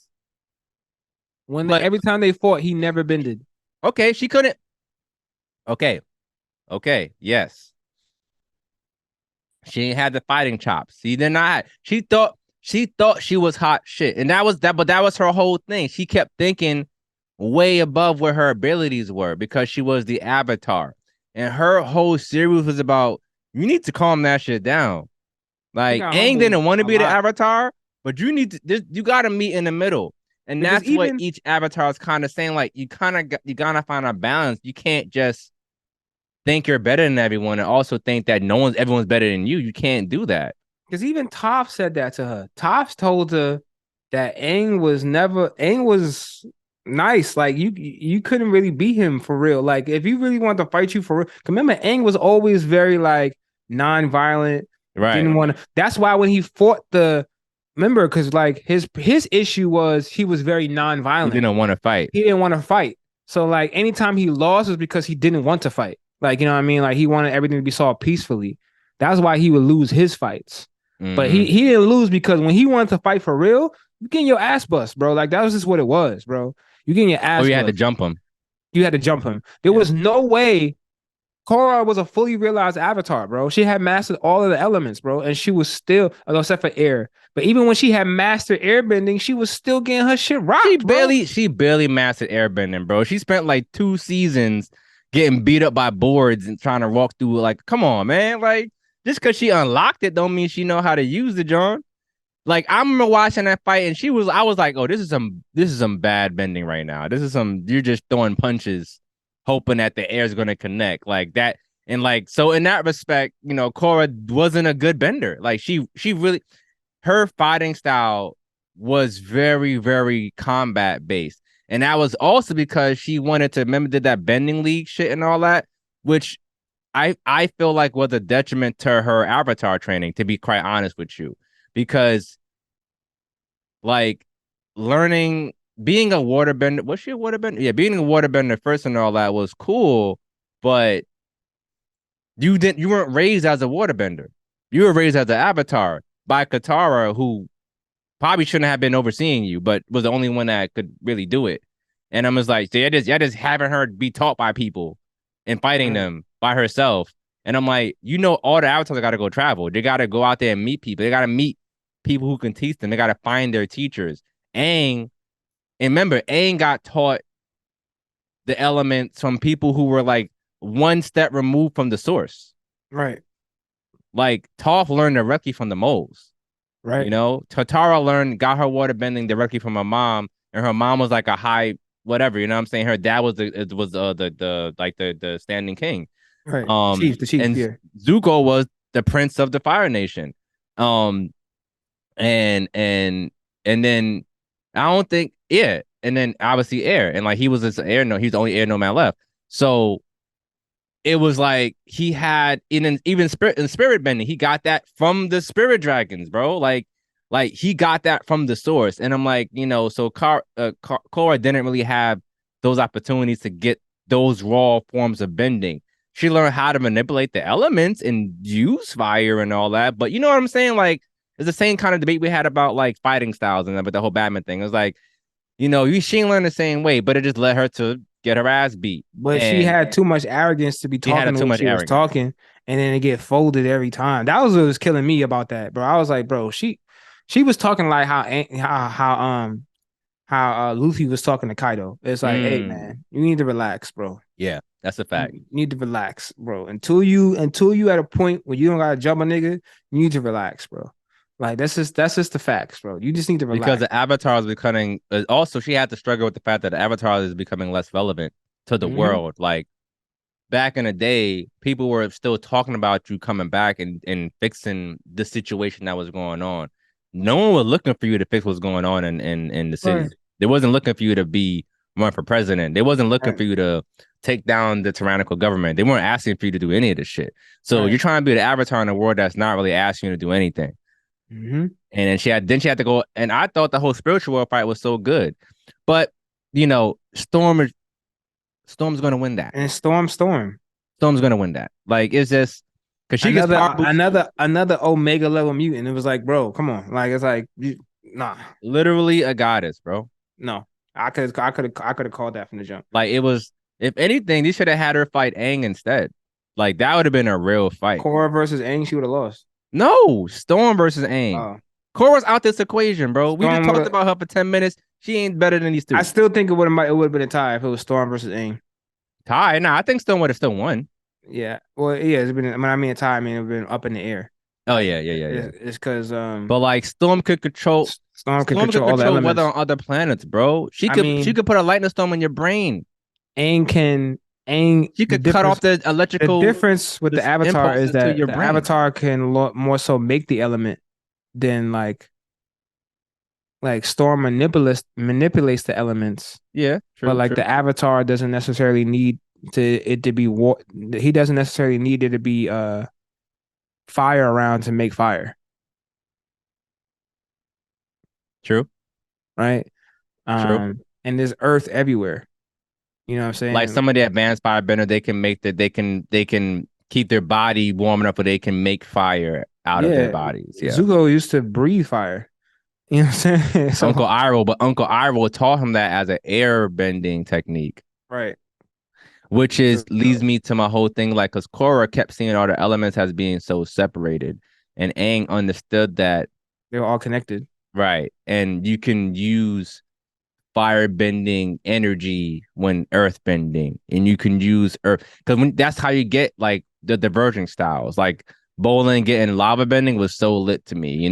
Every time they fought, he never bended. Okay, she couldn't. Okay. Yes. She ain't had the fighting chops. She did not. She thought she was hot shit. And that was that, but that was her whole thing. She kept thinking way above where her abilities were because she was the avatar. And her whole series was about you need to calm that shit down. Like Aang didn't want to be the avatar, but you need to you gotta meet in the middle. And because that's what each avatar is kind of saying. Like you gotta find a balance. You can't just think you're better than everyone and also think that everyone's better than you. You can't do that. Because even Toph said that to her. Toph told her that Aang was nice. Like you couldn't really beat him for real. Like if you really wanted to fight you for real, 'cause remember Aang was always very like non-violent, Right. didn't want to. That's why when he fought the, remember, because like his issue was he was very He non-violent. didn't want to fight. He didn't want to fight. So like anytime he lost was because he didn't want to fight. Like, you know what I mean? Like he wanted everything to be solved peacefully. That's why he would lose his fights. But he Hmm. he didn't lose because when he wanted to fight for real, you getting your ass bust, bro. Like that was just what it was, bro. You getting your Oh, ass you had to bust. jump him. You had to jump him. There Yeah. was no way Korra was a fully realized avatar, bro. She had mastered all of the elements, bro, and she was still, although except for air. But even when she had mastered airbending, she was still getting her shit She rocked, bro. barely she barely mastered airbending, bro. She spent like 2 seasons getting beat up by boards and trying to walk through. Like, come on, man. Like, just because she unlocked it don't mean she know how to use it, John. Like, I remember watching that fight and I was like, oh, this is some bad bending right now. This is some you're just throwing punches, hoping that the air is gonna connect. Like that. And like so in that respect, Cora wasn't a good bender. Like she really her fighting style was very, very combat based. And that was also because she wanted to remember did that bending league shit and all that, which I feel like was a detriment to her avatar training, to be quite honest with you. Because like learning being a waterbender, was she a waterbender? Yeah, being a waterbender first and all that was cool, but you weren't raised as a waterbender. You were raised as an avatar by Katara, who probably shouldn't have been overseeing you, but was the only one that could really do it. And I'm just like, so you're just having her be taught by people and fighting Right. them by herself. And I'm like, all the avatars got to go travel. They got to go out there and meet people. They got to meet people who can teach them. They got to find their teachers. Aang, and remember, Aang got taught the elements from people who were like one step removed from the source. Right. Like Toph learned directly from the moles. Right. Tatara got her water bending directly from her mom, and her mom was like a high whatever. You know what I'm saying? Her dad was the like the standing king. Right. The chief, And yeah. Zuko was the prince of the Fire Nation. Um, and then I don't think and then obviously Air, and like he was this Air no, he's the only Air nomad left. So it was like he had even spirit bending, he got that from the spirit dragons, bro. Like he got that from the source, and I'm like, so Korra didn't really have those opportunities to get those raw forms of bending. She learned how to manipulate the elements and use fire and all that, but you know what I'm saying? Like it's the same kind of debate we had about like fighting styles and with the whole Batman thing. It was like, she didn't learn the same way, but it just led her to get her ass beat, But she and had too much arrogance to be she talking had the too way much she was arrogance. talking, and then it get folded every time. That was what was killing me about that, bro. I was like, bro, she was talking like how Luffy was talking to Kaido. It's like, hey Mm, man, you need to relax, bro. yeah, that's a fact. You need to relax, bro. Until you at a point where you don't gotta jump a nigga, you need to relax, bro. Like that's just the facts, bro. You just need to Because relax. the Avatar is becoming also she had to struggle with the fact that the Avatar is becoming less relevant to the Hmm. world. Like back in the day, people were still talking about you coming back and fixing the situation that was going on. No one was looking for you to fix what's going on in the Right, city. They wasn't looking for you to be run for president. They wasn't looking right, for you to take down the tyrannical government. They weren't asking for you to do any of this shit. So right. you're trying to be the avatar in a world that's not really asking you to do anything. Hmm. And then she had to go. And I thought the whole spiritual world fight was so good, but Storm's gonna win that. And Storm. Storm's gonna win that. Like it's just because she gets Another power boost too. another Omega level mutant. It was like, bro, come on. Like it's like nah, Literally a goddess, bro. no. I could have called that from the jump. Like it was. If anything, they should have had her fight Aang instead. Like that would have been a real fight. Korra versus Aang, she would have lost. No, Storm versus Aang. Uh Korra's out this equation, bro. We just Storm would talked have. about her for 10 minutes. She ain't better than these I two. still think it would have been a tie if it was Storm versus Aang. Ty, nah, I think Storm would have still won. Yeah. Well, yeah, it's been. When I mean a tie, I mean it's been up in the air. Oh Like yeah, yeah, yeah, yeah. it's because But like Storm could Storm could control all the control weather elements. on other planets, bro. She I could she mean, could put a lightning storm in your brain. Aang can Aang She the could cut off difference the the electrical difference with the Avatar is impulses to that your the brain. Avatar can more so make the element than like like Storm manipulates the elements, Yeah, but true, like true. the Avatar doesn't necessarily need to it to be war. He doesn't necessarily need it to be fire around to make fire, True, right? true. And there's earth everywhere. You know what I'm Like saying? some of the advanced firebender, they can make that they can keep their body warm enough where they can make fire out of their Yeah, bodies. Yeah. Zuko used to breathe fire. You know what I'm saying? Uncle So Iroh, but Uncle Iroh taught him that as an air bending technique, right. which is So leads me to my whole thing. Like, because Korra kept seeing all the elements as being so separated, and Aang understood that, they're all connected. right? And you can use fire bending energy when earth bending, and you can use earth because that's how you get like the diverging styles. Like bowling getting lava bending was so lit to me,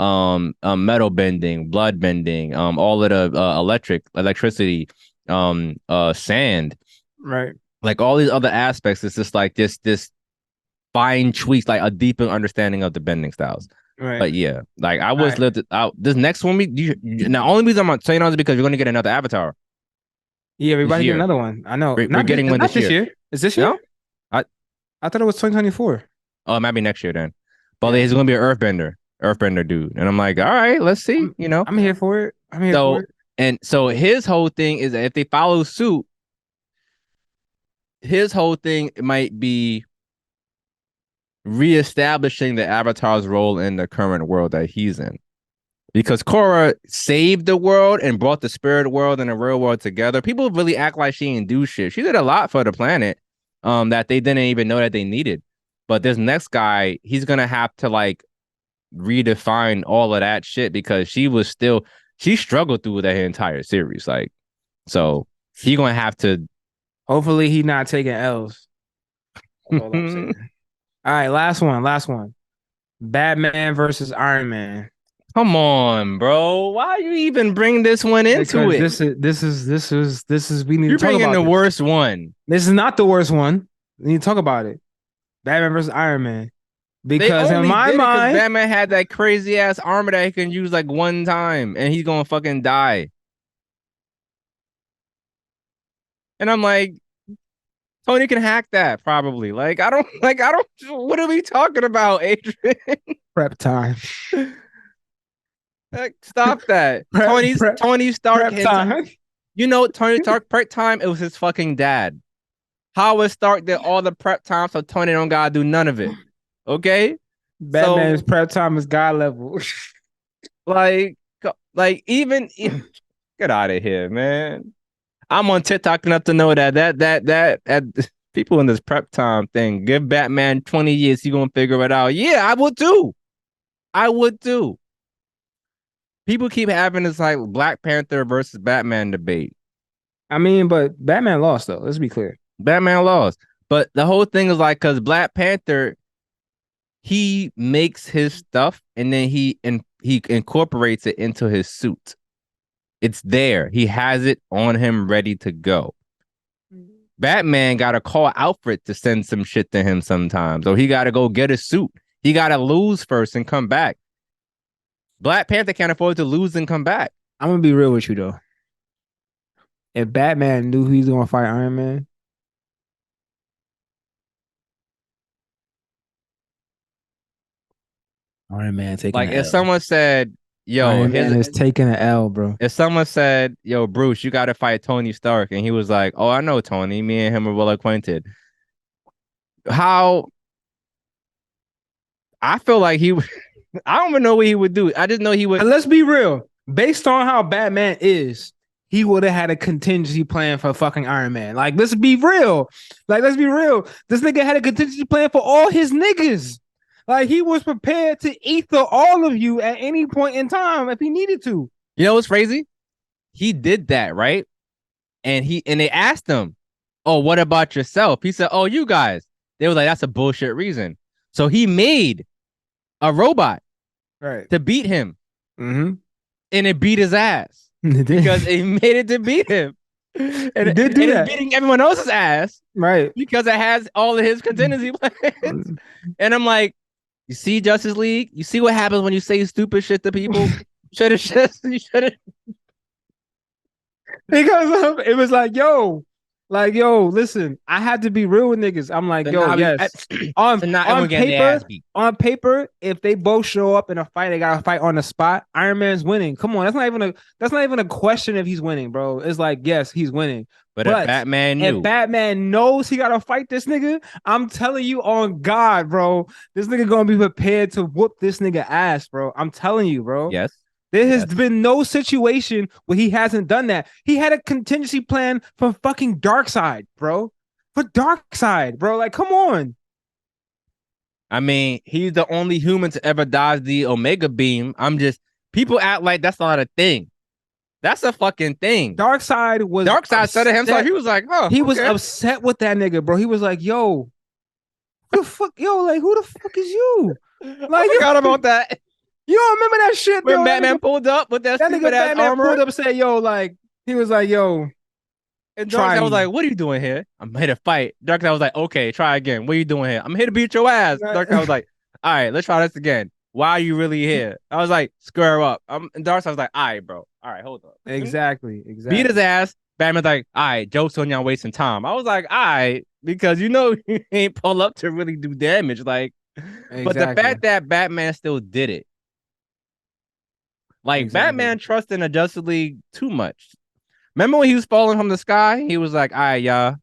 metal bending, blood bending, all of the electricity, sand, Right. like all these other aspects. It's just like this fine tweaks, like a deeper understanding of the bending styles. Right. But yeah, like I All was right. lived out. This next one, now only reason I'm not saying on is because you're going to get another Avatar Yeah, we're this about to get year. another one. I know. We're getting one Not this this year. year. Is this year? No, I I thought it was 2024. oh it might be next year then. But Yeah. he's going to be an Earthbender dude, and I'm like, all right, let's see, I'm I'm here for it. I'm here for So it. so his whole thing is that if they follow suit, his whole thing might be reestablishing the Avatar's role in the current world that he's in. Because Korra saved the world and brought the spirit world and the real world together. People really act like she didn't do shit. She did a lot for the planet, that they didn't even know that they needed. But this next guy, he's gonna have to like redefine all of that shit because she struggled through that entire series. Like, so he gonna have to. Hopefully he not taking L's. That's all I'm saying. Come All right, last one. Last one. Batman versus Iron Man. on, bro. Why you even bring this one into Because it? this is we need to You're talk bringing about the this. worst one. This is not the worst one. We need to talk about it. Batman versus Iron Man. They Because in only my did it because mind, Batman had that crazy ass armor that he can use like one time and he's gonna fucking die. And I'm like, Tony can hack that probably. Like, I don't, what are we talking about, Adrian? prep time. Like, stop that. Prep, prep, Tony Stark, prep time. Tony Stark prep time, it was his fucking dad. Howard Stark did all the prep time, so Tony don't gotta do none of it. Okay? Batman's So, prep time is God level. like, even get out of here, man. I'm on TikTok enough to know that people in this prep time thing, give Batman 20 years, he gonna figure it out. Yeah, I would too. I would too. People keep having this like Black Panther versus Batman debate. I mean, but Batman lost though. Let's be clear. Batman lost. But the whole thing is like because Black Panther, he makes his stuff and then he incorporates it into his suit. It's there. He has it on him ready to go. Batman got to call Alfred to send some shit to him sometimes. So he got to go get a suit. He got to lose first and come back. Black Panther can't afford to lose and come back. I'm gonna be real with you though. If Batman knew he was gonna fight Iron Man, Iron Man taking Like the if L. someone said, "Yo, Iron here's," Man is taking the L, bro. if someone said, "Yo, Bruce, you got to fight Tony Stark," and he was like, "Oh, I know Tony. Me and him are well acquainted." How I feel like he, I don't even know what he would do. I just know he would. And let's be real. Based on how Batman is, he would have had a contingency plan for fucking Iron Man. Like, let's be real. Like, let's be real. This nigga had a contingency plan for all his niggas. Like, he was prepared to ether all of you at any point in time if he needed to. You know what's crazy? He did that, right? And they asked him, "Oh, what about yourself?" He said, "Oh, you guys." They were like, "That's a bullshit reason." So he made a robot Right. to beat him, Mm-hmm. and it beat his ass because it made it to beat him, He and did do it's that. beating everyone else's ass Right. because it has all of his contingency plans. And I'm like, you see, Justice League, you see what happens when you say stupid shit to people. Should have just you should have. Because it was like, yo, listen, I had to be real with niggas. I'm like, So yo, now we yes. On so now on everyone getting their ass paper, beat. on paper, if they both show up in a fight, they gotta fight on the spot. Iron Man's winning. Come on, that's not even a question if he's winning, bro. It's like, yes, he's winning. But if But Batman if knew, Batman knows he gotta fight this nigga, I'm telling you on God, bro, this nigga gonna be prepared to whoop this nigga ass, bro. I'm telling you, bro. yes, There has yes. been no situation where he hasn't done that. He had a contingency plan for fucking Darkseid, bro. For Darkseid, bro. Like, come on. I mean, he's the only human to ever dodge the Omega beam. People act like that's not a thing. That's a fucking thing. Darkseid was Darkseid said to himself, he was like, "Oh, he was okay." upset with that nigga, bro. He was like, yo, who the fuck, yo, like, who the fuck is you? I Like, forgot about that. you don't remember that shit, When yo? Batman pulled up with that That stupid nigga ass Batman armor, pulled up and said, yo, like, he was like, yo, and try Darkseid was me. like, "What are you doing here? I'm here to fight." Darkseid was like, "Okay, try again. What are you doing here? I'm here to beat your ass." Darkseid was like, "All right, let's try this again. Why are you really here?" I was like, "Square up." And Darkseid was like, "All right, bro. All right, hold up." Exactly, Beat his exactly, ass. Batman's like, "All right, joke's on y'all wasting time." I was like, "All right," because you know he ain't pull up to really do damage. Like, but the exactly, fact that Batman still did it, like exactly. Batman trusted in the Justice League too much. Remember when he was falling from the sky? He was like, "All right, y'all,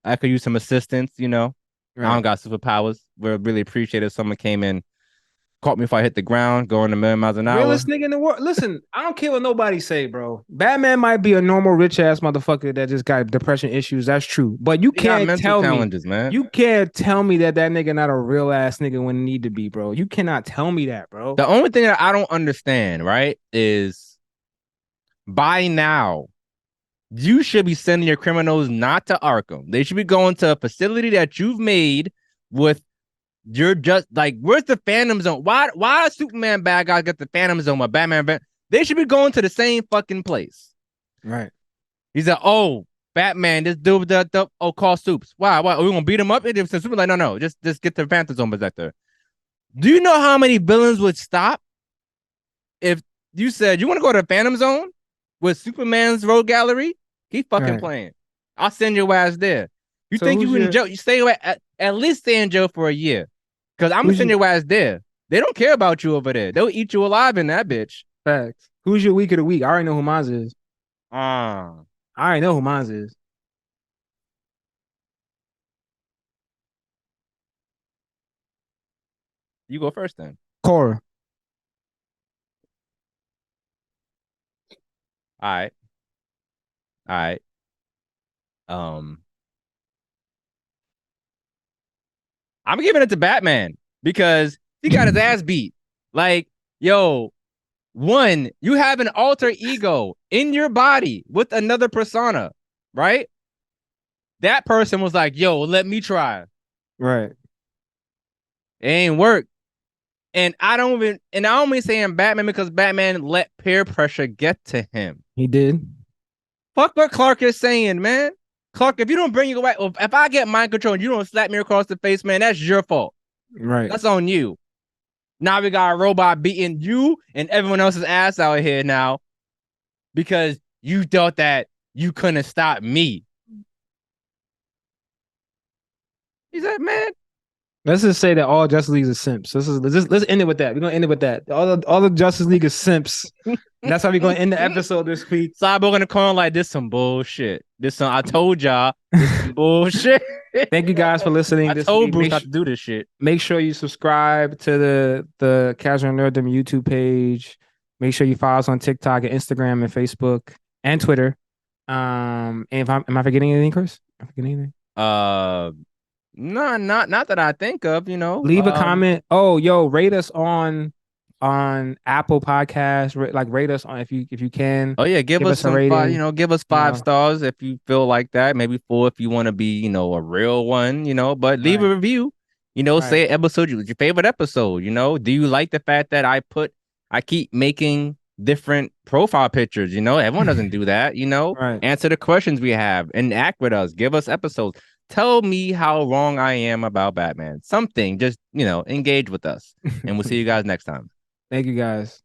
I could use some assistance. You know, I don't Right. got superpowers. Would really appreciate if someone came in, caught me if I hit the ground, going a million miles an hour." Realest nigga in the world. Listen, I don't care what nobody say, bro. Batman might be a normal rich ass motherfucker that just got depression issues. That's true. But He got mental challenges, man. you can't tell me that nigga not a real ass nigga when he need to be, bro. You cannot tell me that, bro. The only thing that I don't understand, right, is by now you should be sending your criminals not to Arkham. They should be going to a facility that you've made with your just like where's the Phantom Zone? Why a Superman bad guy get the Phantom Zone but Batman they should be going to the same fucking place. Right. He's like, oh, Batman, this dude call Supes. Why? Are we gonna beat him up? And Superman's like, no, just get the Phantom Zone protector. Do you know how many villains would stop if you said you want to go to the Phantom Zone with Superman's road gallery? Keep fucking Right. playing. I'll send your ass there. You So think you in jail? You stay away at least stay in jail for a year. Because I'm gonna who's send your your ass there. They don't care about you over there. They'll eat you alive in that bitch. facts? Who's your week of the week? I already know who mine is. Ah, I already know who mine is. you go first then. Cora. All right, all right. Um, I'm giving it to Batman because he got his ass beat. Like, yo, one, you have an alter ego in your body with another persona, right? That person was like, yo, let me try. Right. It ain't work. And I don't mean saying Batman because Batman let peer pressure get to him. He did. Fuck what Clark is saying, man. Clark, if you don't bring you away, if I get mind control and you don't slap me across the face, man, that's your fault. Right. That's on you. Now we got a robot beating you and everyone else's ass out here now because you thought that you couldn't stop me. He said, man. Let's just say that all Justice League is simps. Let's end it with that. We're gonna end it with that. All the Justice League is simps. That's how we're gonna end the episode this week. Cyborg in the corner like this some bullshit. I told y'all this some bullshit. Thank you guys for listening. I This told week. Bruce not to do this shit. Make sure you subscribe to the Casual Nerdom YouTube page. Make sure you follow us on TikTok and Instagram and Facebook and Twitter. And if am I forgetting anything, Chris? Am I forgetting anything? No, not that I think of, you know. Leave a comment. Oh, yo, rate us on Apple Podcasts. Like rate us on if you can. Oh yeah, give us a some five, rating. give us You 5 stars if you feel like that. Maybe 4 if you want to be, a real one, but leave a Right. review. Right. Say an episode, your favorite episode, Do you like the fact that I keep making different profile pictures, Everyone doesn't do that, Right. Answer the questions we have and act with us. Give us episodes. Tell me how wrong I am about Batman. Something, just, engage with us. And we'll see you guys next time. Thank you guys.